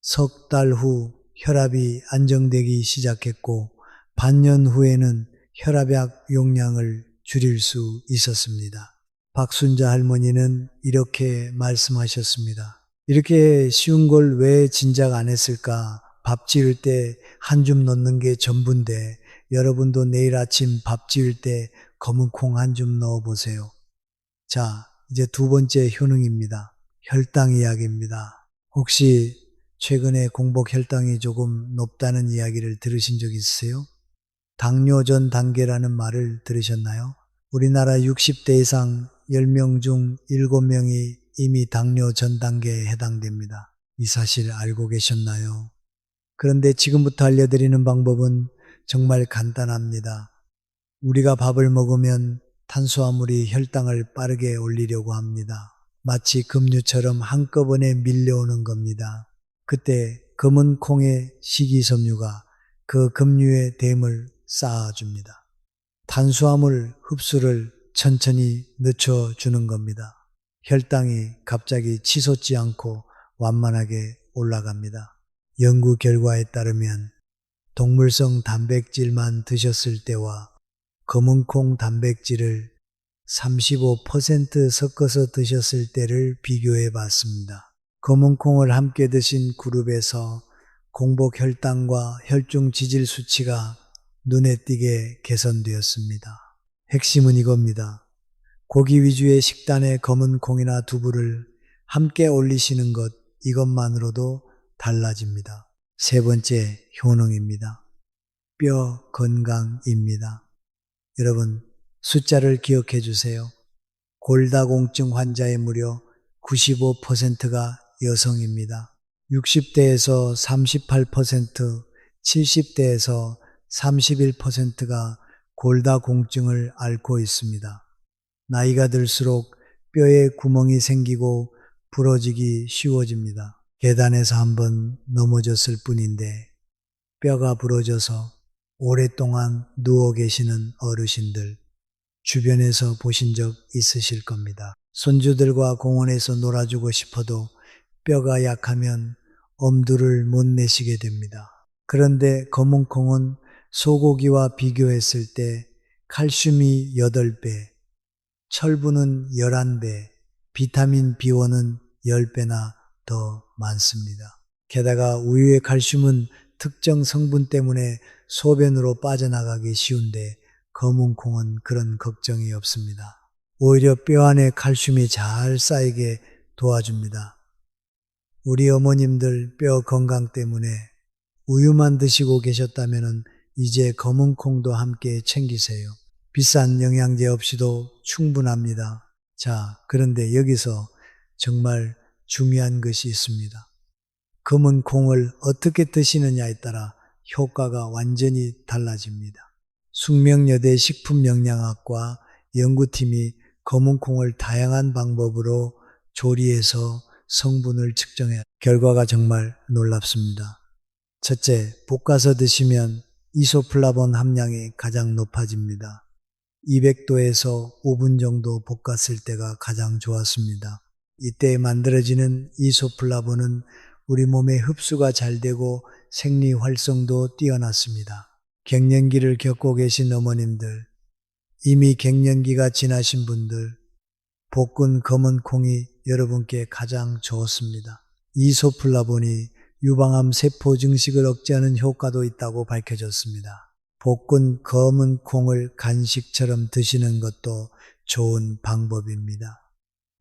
석 달 후 혈압이 안정되기 시작했고 반년 후에는 혈압약 용량을 줄일 수 있었습니다. 박순자 할머니는 이렇게 말씀하셨습니다. 이렇게 쉬운 걸 왜 진작 안 했을까? 밥 지을 때 한 줌 넣는 게 전부인데 여러분도 내일 아침 밥 지을 때 검은 콩 한 줌 넣어 보세요. 자, 이제 두 번째 효능입니다. 혈당 이야기입니다. 혹시 최근에 공복 혈당이 조금 높다는 이야기를 들으신 적 있으세요? 당뇨 전 단계라는 말을 들으셨나요? 우리나라 60대 이상 10명 중 7명이 이미 당뇨 전 단계에 해당됩니다. 이 사실 알고 계셨나요? 그런데 지금부터 알려드리는 방법은 정말 간단합니다. 우리가 밥을 먹으면 탄수화물이 혈당을 빠르게 올리려고 합니다. 마치 급류처럼 한꺼번에 밀려오는 겁니다. 그때 검은 콩의 식이섬유가 그 급류의 댐을 쌓아줍니다. 탄수화물 흡수를 천천히 늦춰주는 겁니다. 혈당이 갑자기 치솟지 않고 완만하게 올라갑니다. 연구 결과에 따르면 동물성 단백질만 드셨을 때와 검은콩 단백질을 35% 섞어서 드셨을 때를 비교해 봤습니다. 검은콩을 함께 드신 그룹에서 공복 혈당과 혈중 지질 수치가 눈에 띄게 개선되었습니다. 핵심은 이겁니다. 고기 위주의 식단에 검은콩이나 두부를 함께 올리시는 것, 이것만으로도 달라집니다. 세 번째 효능입니다. 뼈 건강입니다. 여러분, 숫자를 기억해 주세요. 골다공증 환자의 무려 95%가 여성입니다. 60대에서 38%, 70대에서 31%가 골다공증을 앓고 있습니다. 나이가 들수록 뼈에 구멍이 생기고 부러지기 쉬워집니다. 계단에서 한번 넘어졌을 뿐인데 뼈가 부러져서 오랫동안 누워 계시는 어르신들 주변에서 보신 적 있으실 겁니다. 손주들과 공원에서 놀아주고 싶어도 뼈가 약하면 엄두를 못 내시게 됩니다. 그런데 검은콩은 소고기와 비교했을 때 칼슘이 8배, 철분은 11배, 비타민 B1은 10배나 더 많습니다. 게다가 우유의 칼슘은 특정 성분 때문에 소변으로 빠져나가기 쉬운데 검은콩은 그런 걱정이 없습니다. 오히려 뼈 안에 칼슘이 잘 쌓이게 도와줍니다. 우리 어머님들 뼈 건강 때문에 우유만 드시고 계셨다면 이제 검은콩도 함께 챙기세요. 비싼 영양제 없이도 충분합니다. 자, 그런데 여기서 정말 중요한 것이 있습니다. 검은 콩을 어떻게 드시느냐에 따라 효과가 완전히 달라집니다. 숙명여대 식품영양학과 연구팀이 검은 콩을 다양한 방법으로 조리해서 성분을 측정해 결과가 정말 놀랍습니다. 첫째, 볶아서 드시면 이소플라본 함량이 가장 높아집니다. 200도에서 5분 정도 볶았을 때가 가장 좋았습니다. 이때 만들어지는 이소플라본은 우리 몸에 흡수가 잘 되고 생리 활성도 뛰어났습니다. 갱년기를 겪고 계신 어머님들, 이미 갱년기가 지나신 분들, 볶은 검은 콩이 여러분께 가장 좋습니다. 이소플라본이 유방암 세포 증식을 억제하는 효과도 있다고 밝혀졌습니다. 볶은 검은 콩을 간식처럼 드시는 것도 좋은 방법입니다.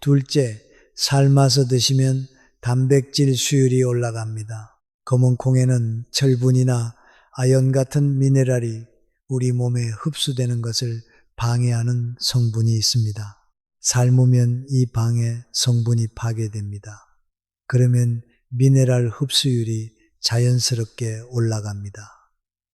둘째, 삶아서 드시면 단백질 수율이 올라갑니다. 검은 콩에는 철분이나 아연 같은 미네랄이 우리 몸에 흡수되는 것을 방해하는 성분이 있습니다. 삶으면 이 방해 성분이 파괴됩니다. 그러면 미네랄 흡수율이 자연스럽게 올라갑니다.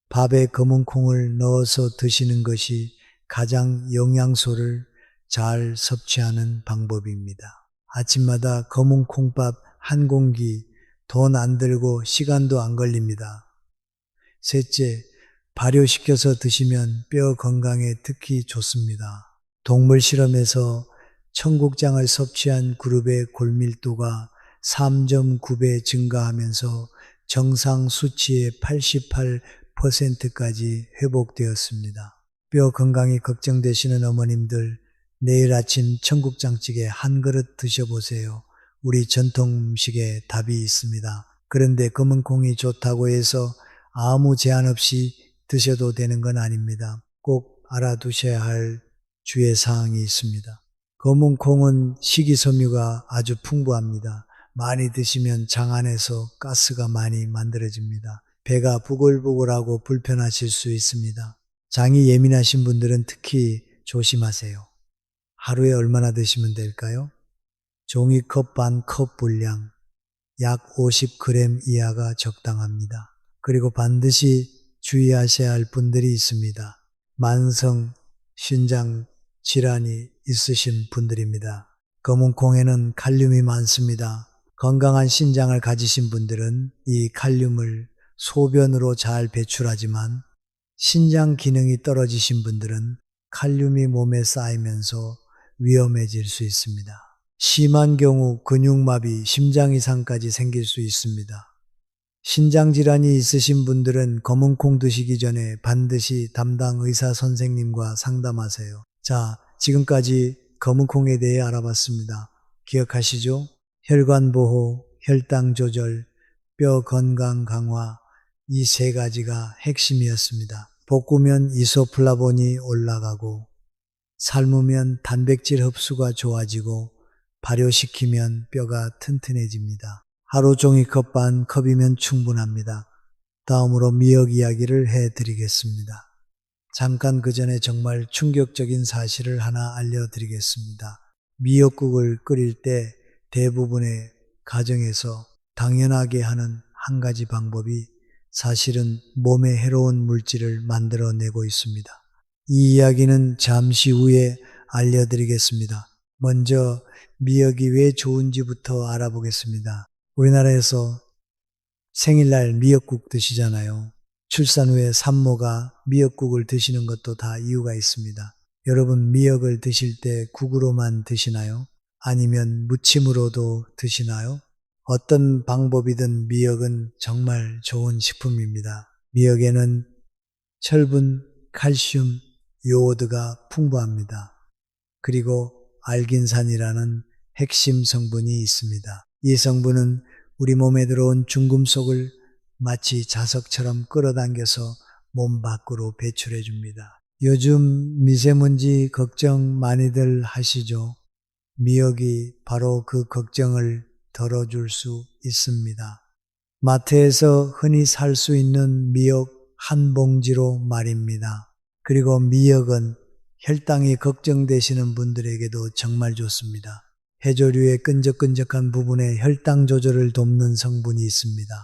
밥에 검은 콩을 넣어서 드시는 것이 가장 영양소를 잘 섭취하는 방법입니다. 아침마다 검은 콩밥 한 공기, 돈 안 들고 시간도 안 걸립니다. 셋째, 발효시켜서 드시면 뼈 건강에 특히 좋습니다. 동물 실험에서 청국장을 섭취한 그룹의 골밀도가 3.9배 증가하면서 정상 수치의 88%까지 회복되었습니다. 뼈 건강이 걱정되시는 어머님들, 내일 아침 청국장찌개 한 그릇 드셔보세요. 우리 전통 음식에 답이 있습니다. 그런데 검은 콩이 좋다고 해서 아무 제한 없이 드셔도 되는 건 아닙니다. 꼭 알아두셔야 할 주의사항이 있습니다. 검은 콩은 식이섬유가 아주 풍부합니다. 많이 드시면 장 안에서 가스가 많이 만들어집니다. 배가 부글부글하고 불편하실 수 있습니다. 장이 예민하신 분들은 특히 조심하세요. 하루에 얼마나 드시면 될까요? 종이컵 반 컵 분량, 약 50g 이하가 적당합니다. 그리고 반드시 주의하셔야 할 분들이 있습니다. 만성 신장 질환이 있으신 분들입니다. 검은 콩에는 칼륨이 많습니다. 건강한 신장을 가지신 분들은 이 칼륨을 소변으로 잘 배출하지만 신장 기능이 떨어지신 분들은 칼륨이 몸에 쌓이면서 위험해질 수 있습니다. 심한 경우 근육마비, 심장 이상까지 생길 수 있습니다. 신장질환이 있으신 분들은 검은콩 드시기 전에 반드시 담당 의사 선생님과 상담하세요. 자, 지금까지 검은콩에 대해 알아봤습니다. 기억하시죠? 혈관 보호, 혈당 조절, 뼈 건강 강화, 이 세 가지가 핵심이었습니다. 볶으면 이소플라본이 올라가고, 삶으면 단백질 흡수가 좋아지고, 발효시키면 뼈가 튼튼해집니다. 하루 종이컵 반 컵이면 충분합니다. 다음으로 미역 이야기를 해드리겠습니다. 잠깐 그 전에 정말 충격적인 사실을 하나 알려드리겠습니다. 미역국을 끓일 때 대부분의 가정에서 당연하게 하는 한 가지 방법이 사실은 몸에 해로운 물질을 만들어내고 있습니다. 이 이야기는 잠시 후에 알려드리겠습니다. 먼저 미역이 왜 좋은지부터 알아보겠습니다. 우리나라에서 생일날 미역국 드시잖아요. 출산 후에 산모가 미역국을 드시는 것도 다 이유가 있습니다. 여러분 미역을 드실 때 국으로만 드시나요? 아니면 무침으로도 드시나요? 어떤 방법이든 미역은 정말 좋은 식품입니다. 미역에는 철분, 칼슘, 요오드가 풍부합니다. 그리고 알긴산이라는 핵심 성분이 있습니다. 이 성분은 우리 몸에 들어온 중금속을 마치 자석처럼 끌어당겨서 몸 밖으로 배출해 줍니다. 요즘 미세먼지 걱정 많이들 하시죠? 미역이 바로 그 걱정을 덜어줄 수 있습니다. 마트에서 흔히 살 수 있는 미역 한 봉지로 말입니다. 그리고 미역은 혈당이 걱정되시는 분들에게도 정말 좋습니다. 해조류의 끈적끈적한 부분에 혈당 조절을 돕는 성분이 있습니다.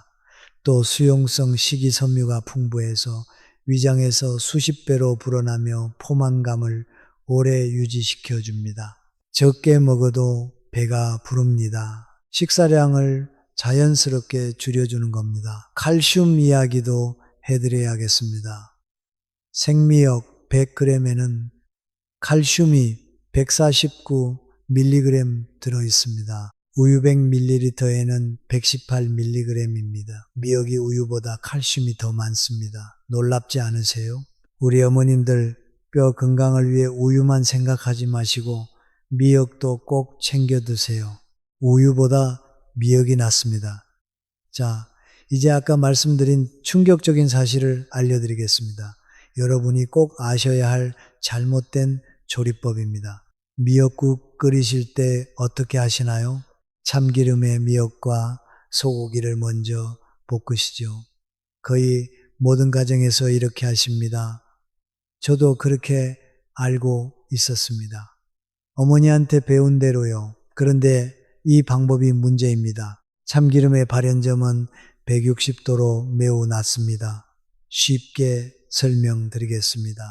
또 수용성 식이섬유가 풍부해서 위장에서 수십 배로 불어나며 포만감을 오래 유지시켜 줍니다. 적게 먹어도 배가 부릅니다. 식사량을 자연스럽게 줄여주는 겁니다. 칼슘 이야기도 해드려야겠습니다. 생미역 100g에는 칼슘이 149mg 들어있습니다. 우유 100ml에는 118mg입니다. 미역이 우유보다 칼슘이 더 많습니다. 놀랍지 않으세요? 우리 어머님들 뼈 건강을 위해 우유만 생각하지 마시고 미역도 꼭 챙겨 드세요. 우유보다 미역이 낫습니다. 자, 이제 아까 말씀드린 충격적인 사실을 알려드리겠습니다. 여러분이 꼭 아셔야 할 잘못된 조리법입니다. 미역국 끓이실 때 어떻게 하시나요? 참기름에 미역과 소고기를 먼저 볶으시죠. 거의 모든 가정에서 이렇게 하십니다. 저도 그렇게 알고 있었습니다. 어머니한테 배운 대로요. 그런데 이 방법이 문제입니다. 참기름의 발연점은 160도로 매우 낮습니다. 쉽게 설명드리겠습니다.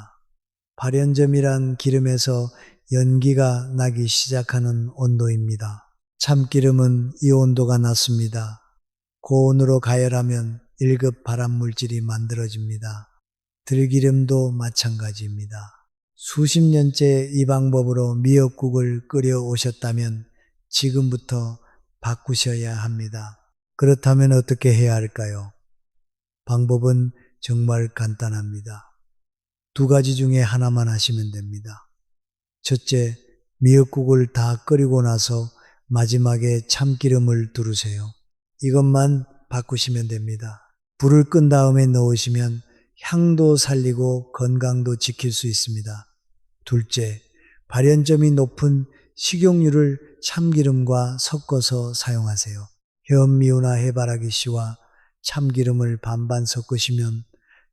발연점이란 기름에서 연기가 나기 시작하는 온도입니다. 참기름은 이 온도가 낮습니다. 고온으로 가열하면 1급 발암물질이 만들어집니다. 들기름도 마찬가지입니다. 수십 년째 이 방법으로 미역국을 끓여 오셨다면 지금부터 바꾸셔야 합니다. 그렇다면 어떻게 해야 할까요? 방법은 정말 간단합니다. 두 가지 중에 하나만 하시면 됩니다. 첫째, 미역국을 다 끓이고 나서 마지막에 참기름을 두르세요. 이것만 바꾸시면 됩니다. 불을 끈 다음에 넣으시면 향도 살리고 건강도 지킬 수 있습니다. 둘째, 발연점이 높은 식용유를 참기름과 섞어서 사용하세요. 현미유나 해바라기 씨와 참기름을 반반 섞으시면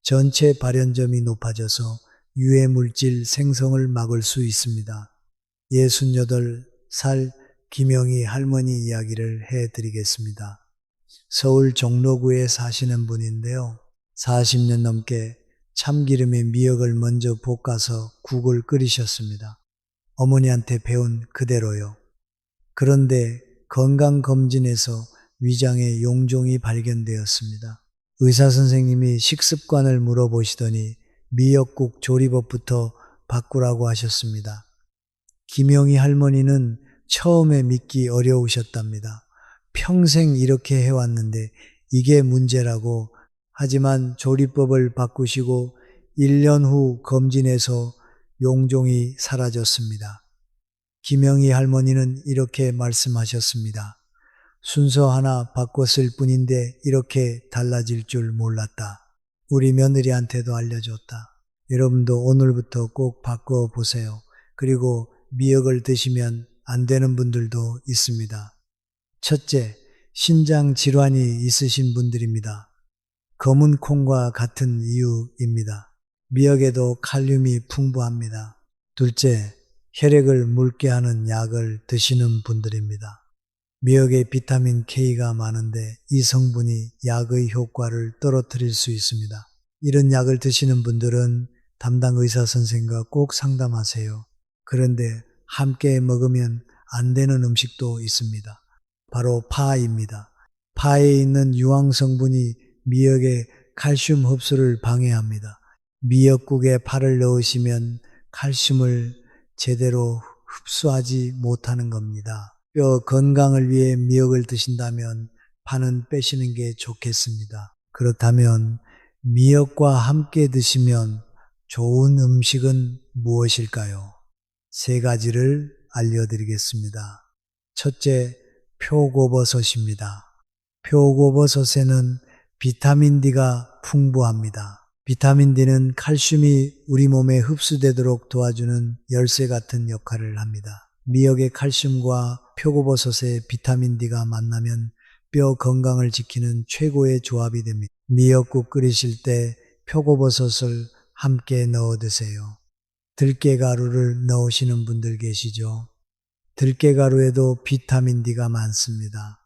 전체 발연점이 높아져서 유해물질 생성을 막을 수 있습니다. 68살 김영희 할머니 이야기를 해드리겠습니다. 서울 종로구에 사시는 분인데요. 40년 넘게 참기름에 미역을 먼저 볶아서 국을 끓이셨습니다. 어머니한테 배운 그대로요. 그런데 건강검진에서 위장에 용종이 발견되었습니다. 의사 선생님이 식습관을 물어보시더니 미역국 조리법부터 바꾸라고 하셨습니다. 김영희 할머니는 처음에 믿기 어려우셨답니다. 평생 이렇게 해왔는데 이게 문제라고. 하지만 조리법을 바꾸시고 1년 후 검진에서 용종이 사라졌습니다. 김영희 할머니는 이렇게 말씀하셨습니다. 순서 하나 바꿨을 뿐인데 이렇게 달라질 줄 몰랐다. 우리 며느리한테도 알려줬다. 여러분도 오늘부터 꼭 바꿔보세요. 그리고 미역을 드시면 안 되는 분들도 있습니다. 첫째, 신장 질환이 있으신 분들입니다. 검은 콩과 같은 이유입니다. 미역에도 칼륨이 풍부합니다. 둘째, 혈액을 묽게 하는 약을 드시는 분들입니다. 미역에 비타민 K가 많은데 이 성분이 약의 효과를 떨어뜨릴 수 있습니다. 이런 약을 드시는 분들은 담당 의사 선생님과 꼭 상담하세요. 그런데 함께 먹으면 안 되는 음식도 있습니다. 바로 파입니다. 파에 있는 유황 성분이 미역의 칼슘 흡수를 방해합니다. 미역국에 파를 넣으시면 칼슘을 제대로 흡수하지 못하는 겁니다. 뼈 건강을 위해 미역을 드신다면 파는 빼시는 게 좋겠습니다. 그렇다면 미역과 함께 드시면 좋은 음식은 무엇일까요? 세 가지를 알려드리겠습니다. 첫째, 표고버섯입니다. 표고버섯에는 비타민 D가 풍부합니다. 비타민 D는 칼슘이 우리 몸에 흡수되도록 도와주는 열쇠 같은 역할을 합니다. 미역의 칼슘과 표고버섯의 비타민 D가 만나면 뼈 건강을 지키는 최고의 조합이 됩니다. 미역국 끓이실 때 표고버섯을 함께 넣어 드세요. 들깨가루를 넣으시는 분들 계시죠? 들깨가루에도 비타민 D가 많습니다.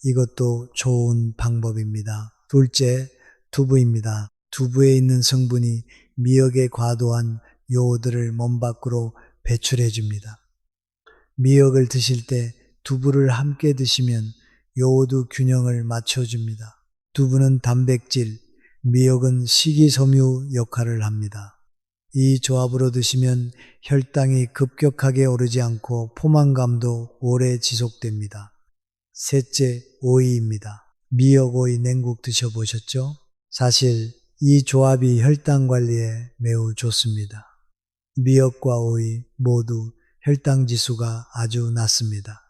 이것도 좋은 방법입니다. 둘째, 두부입니다. 두부에 있는 성분이 미역의 과도한 요오드를 몸 밖으로 배출해 줍니다. 미역을 드실 때 두부를 함께 드시면 요오드 균형을 맞춰줍니다. 두부는 단백질, 미역은 식이섬유 역할을 합니다. 이 조합으로 드시면 혈당이 급격하게 오르지 않고 포만감도 오래 지속됩니다. 셋째, 오이입니다. 미역 오이 냉국 드셔보셨죠? 사실 이 조합이 혈당 관리에 매우 좋습니다. 미역과 오이 모두 혈당 지수가 아주 낮습니다.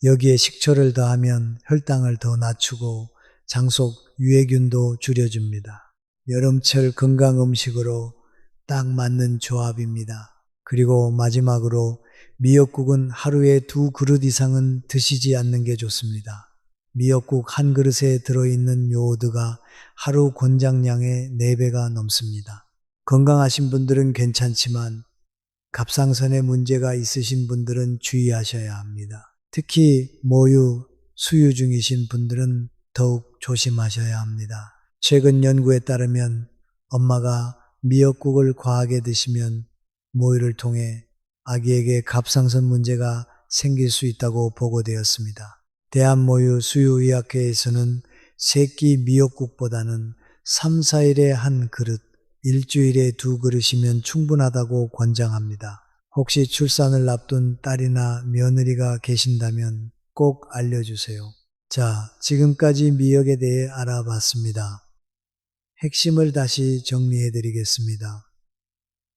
여기에 식초를 더하면 혈당을 더 낮추고 장속 유해균도 줄여줍니다. 여름철 건강 음식으로 딱 맞는 조합입니다. 그리고 마지막으로 미역국은 하루에 2그릇 이상은 드시지 않는 게 좋습니다. 미역국 한 그릇에 들어있는 요오드가 하루 권장량의 4배가 넘습니다. 건강하신 분들은 괜찮지만 갑상선에 문제가 있으신 분들은 주의하셔야 합니다. 특히 모유, 수유 중이신 분들은 더욱 조심하셔야 합니다. 최근 연구에 따르면 엄마가 미역국을 과하게 드시면 모유를 통해 아기에게 갑상선 문제가 생길 수 있다고 보고되었습니다. 대한모유수유의학회에서는 새끼 미역국보다는 3, 4일에 한 그릇, 일주일에 2그릇이면 충분하다고 권장합니다. 혹시 출산을 앞둔 딸이나 며느리가 계신다면 꼭 알려주세요. 자, 지금까지 미역에 대해 알아봤습니다. 핵심을 다시 정리해 드리겠습니다.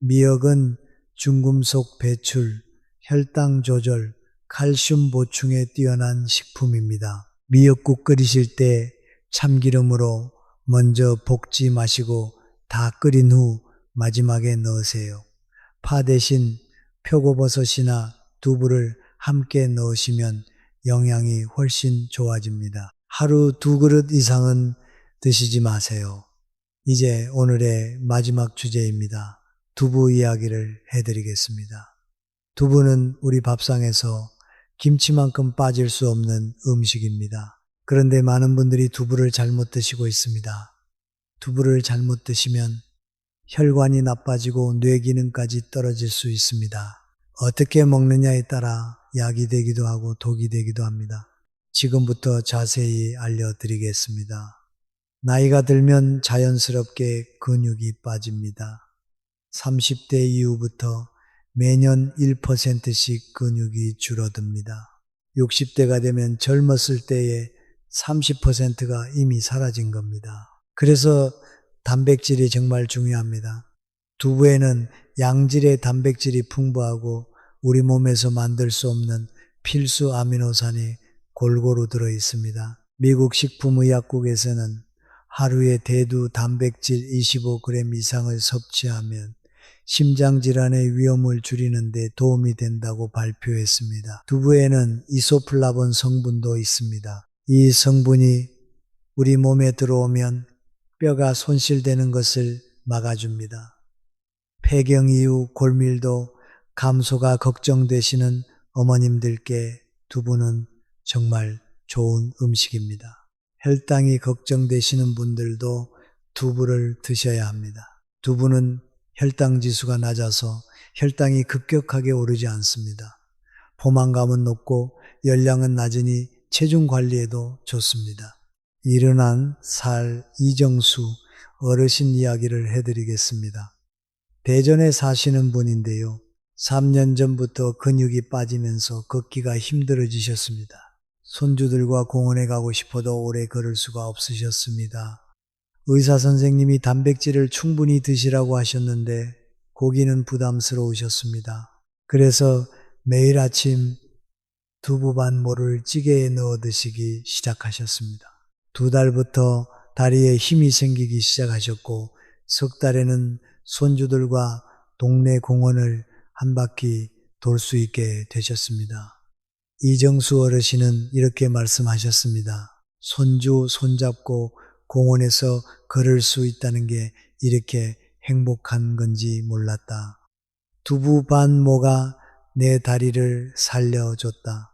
미역은 중금속 배출, 혈당 조절, 칼슘 보충에 뛰어난 식품입니다. 미역국 끓이실 때 참기름으로 먼저 볶지 마시고 다 끓인 후 마지막에 넣으세요. 파 대신 표고버섯이나 두부를 함께 넣으시면 영양이 훨씬 좋아집니다. 하루 2그릇 이상은 드시지 마세요. 이제 오늘의 마지막 주제입니다. 두부 이야기를 해드리겠습니다. 두부는 우리 밥상에서 김치만큼 빠질 수 없는 음식입니다. 그런데 많은 분들이 두부를 잘못 드시고 있습니다. 두부를 잘못 드시면 혈관이 나빠지고 뇌 기능까지 떨어질 수 있습니다. 어떻게 먹느냐에 따라 약이 되기도 하고 독이 되기도 합니다. 지금부터 자세히 알려드리겠습니다. 나이가 들면 자연스럽게 근육이 빠집니다. 30대 이후부터 매년 1%씩 근육이 줄어듭니다. 60대가 되면 젊었을 때의 30%가 이미 사라진 겁니다. 그래서 단백질이 정말 중요합니다. 두부에는 양질의 단백질이 풍부하고 우리 몸에서 만들 수 없는 필수 아미노산이 골고루 들어 있습니다. 미국 식품의약국에서는 하루에 대두 단백질 25g 이상을 섭취하면 심장질환의 위험을 줄이는 데 도움이 된다고 발표했습니다. 두부에는 이소플라본 성분도 있습니다. 이 성분이 우리 몸에 들어오면 뼈가 손실되는 것을 막아줍니다. 폐경 이후 골밀도 감소가 걱정되시는 어머님들께 두부는 정말 좋은 음식입니다. 혈당이 걱정되시는 분들도 두부를 드셔야 합니다. 두부는 혈당 지수가 낮아서 혈당이 급격하게 오르지 않습니다. 포만감은 높고 열량은 낮으니 체중 관리에도 좋습니다. 일어난 살 이정수 어르신 이야기를 해드리겠습니다. 대전에 사시는 분인데요. 3년 전부터 근육이 빠지면서 걷기가 힘들어지셨습니다. 손주들과 공원에 가고 싶어도 오래 걸을 수가 없으셨습니다. 의사 선생님이 단백질을 충분히 드시라고 하셨는데 고기는 부담스러우셨습니다. 그래서 매일 아침 두부반모를 찌개에 넣어 드시기 시작하셨습니다. 2달부터 다리에 힘이 생기기 시작하셨고 석 달에는 손주들과 동네 공원을 한 바퀴 돌 수 있게 되셨습니다. 이정수 어르신은 이렇게 말씀하셨습니다. 손주 손잡고 공원에서 걸을 수 있다는 게 이렇게 행복한 건지 몰랐다. 두부반모가 내 다리를 살려줬다.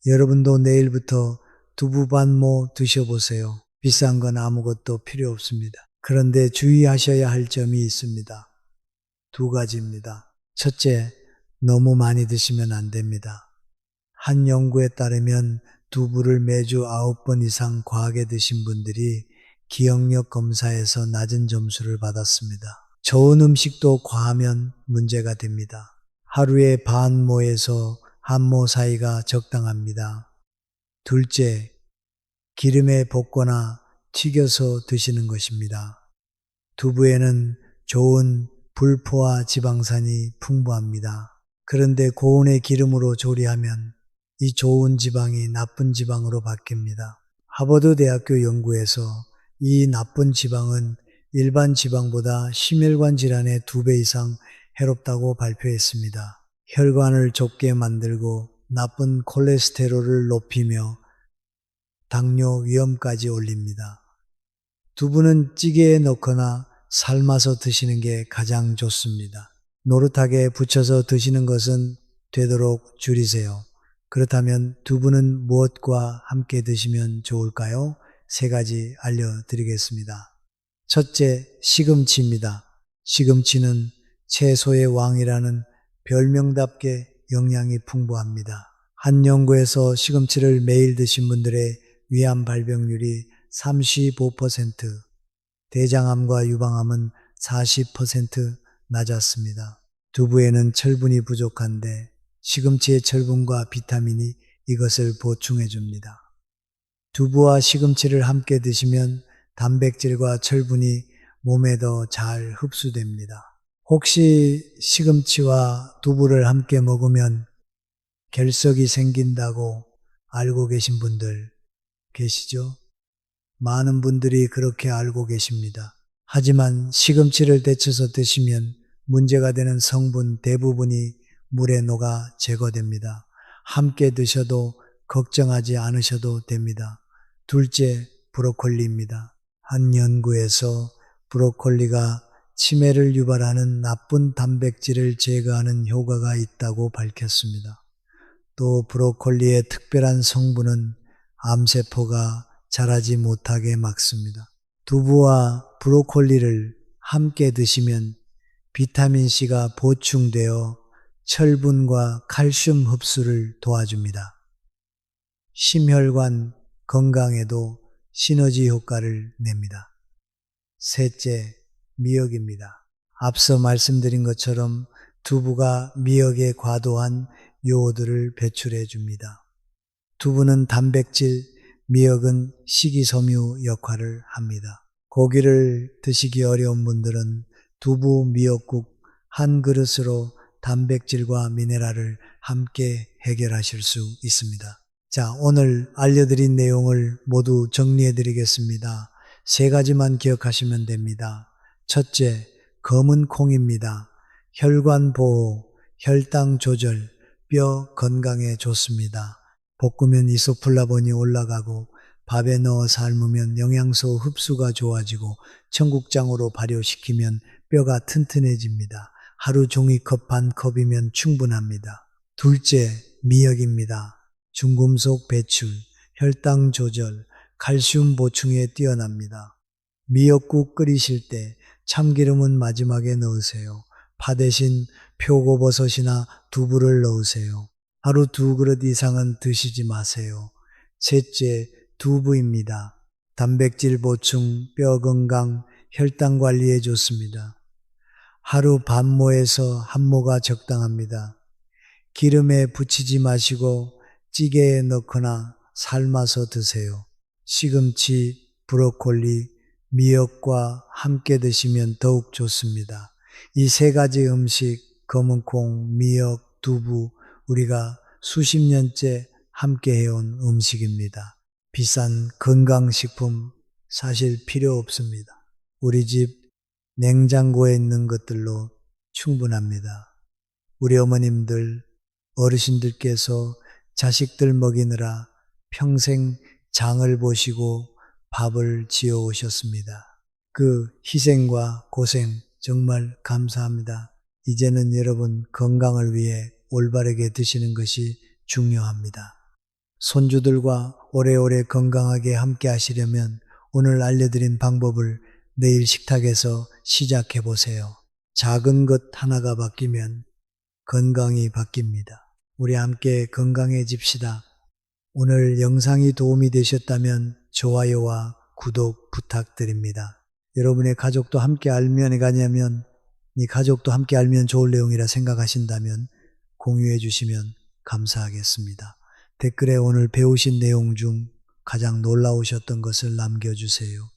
여러분도 내일부터 두부반모 드셔보세요. 비싼 건 아무것도 필요 없습니다. 그런데 주의하셔야 할 점이 있습니다. 2가지입니다. 첫째, 너무 많이 드시면 안 됩니다. 한 연구에 따르면 두부를 매주 9번 이상 과하게 드신 분들이 기억력 검사에서 낮은 점수를 받았습니다. 좋은 음식도 과하면 문제가 됩니다. 하루에 반모에서 한모 사이가 적당합니다. 둘째, 기름에 볶거나 튀겨서 드시는 것입니다. 두부에는 좋은 불포화 지방산이 풍부합니다. 그런데 고온의 기름으로 조리하면 이 좋은 지방이 나쁜 지방으로 바뀝니다. 하버드 대학교 연구에서 이 나쁜 지방은 일반 지방보다 심혈관 질환의 2배 이상 해롭다고 발표했습니다. 혈관을 좁게 만들고 나쁜 콜레스테롤을 높이며 당뇨 위험까지 올립니다. 두부는 찌개에 넣거나 삶아서 드시는 게 가장 좋습니다. 노릇하게 부쳐서 드시는 것은 되도록 줄이세요. 그렇다면 두부는 무엇과 함께 드시면 좋을까요? 3가지 알려드리겠습니다. 첫째, 시금치입니다. 시금치는 채소의 왕이라는 별명답게 영양이 풍부합니다. 한 연구에서 시금치를 매일 드신 분들의 위암 발병률이 35%, 대장암과 유방암은 40% 낮았습니다. 두부에는 철분이 부족한데 시금치의 철분과 비타민이 이것을 보충해 줍니다. 두부와 시금치를 함께 드시면 단백질과 철분이 몸에 더 잘 흡수됩니다. 혹시 시금치와 두부를 함께 먹으면 결석이 생긴다고 알고 계신 분들 계시죠? 많은 분들이 그렇게 알고 계십니다. 하지만 시금치를 데쳐서 드시면 문제가 되는 성분 대부분이 물에 녹아 제거됩니다. 함께 드셔도 걱정하지 않으셔도 됩니다. 둘째, 브로콜리입니다. 한 연구에서 브로콜리가 치매를 유발하는 나쁜 단백질을 제거하는 효과가 있다고 밝혔습니다. 또 브로콜리의 특별한 성분은 암세포가 자라지 못하게 막습니다. 두부와 브로콜리를 함께 드시면 비타민C가 보충되어 철분과 칼슘 흡수를 도와줍니다. 심혈관 건강에도 시너지 효과를 냅니다. 셋째, 미역입니다. 앞서 말씀드린 것처럼 두부가 미역의 과도한 요오드를 배출해 줍니다. 두부는 단백질, 미역은 식이섬유 역할을 합니다. 고기를 드시기 어려운 분들은 두부 미역국 한 그릇으로 단백질과 미네랄을 함께 해결하실 수 있습니다. 자, 오늘 알려드린 내용을 모두 정리해 드리겠습니다. 세 가지만 기억하시면 됩니다. 첫째, 검은 콩입니다. 혈관 보호, 혈당 조절, 뼈 건강에 좋습니다. 볶으면 이소플라본이 올라가고 밥에 넣어 삶으면 영양소 흡수가 좋아지고 청국장으로 발효시키면 뼈가 튼튼해집니다. 하루 종이 컵 반 컵이면 충분합니다. 둘째, 미역입니다. 중금속 배출, 혈당 조절, 칼슘 보충에 뛰어납니다. 미역국 끓이실 때 참기름은 마지막에 넣으세요. 파 대신 표고버섯이나 두부를 넣으세요. 하루 2그릇 이상은 드시지 마세요. 셋째, 두부입니다. 단백질 보충, 뼈 건강, 혈당 관리에 좋습니다. 하루 반모에서 한 모가 적당합니다. 기름에 부치지 마시고 찌개에 넣거나 삶아서 드세요. 시금치, 브로콜리, 미역과 함께 드시면 더욱 좋습니다. 이 세 가지 음식, 검은콩, 미역, 두부, 우리가 수십 년째 함께 해온 음식입니다. 비싼 건강식품 사실 필요 없습니다. 우리 집 냉장고에 있는 것들로 충분합니다. 우리 어머님들, 어르신들께서 자식들 먹이느라 평생 장을 보시고 밥을 지어 오셨습니다. 그 희생과 고생 정말 감사합니다. 이제는 여러분 건강을 위해 올바르게 드시는 것이 중요합니다. 손주들과 오래오래 건강하게 함께 하시려면 오늘 알려드린 방법을 내일 식탁에서 시작해 보세요. 작은 것 하나가 바뀌면 건강이 바뀝니다. 우리 함께 건강해집시다. 오늘 영상이 도움이 되셨다면 좋아요와 구독 부탁드립니다. 여러분의 가족도 함께 알면 가냐면 이 가족도 함께 알면 좋을 내용이라 생각하신다면 공유해 주시면 감사하겠습니다. 댓글에 오늘 배우신 내용 중 가장 놀라우셨던 것을 남겨주세요.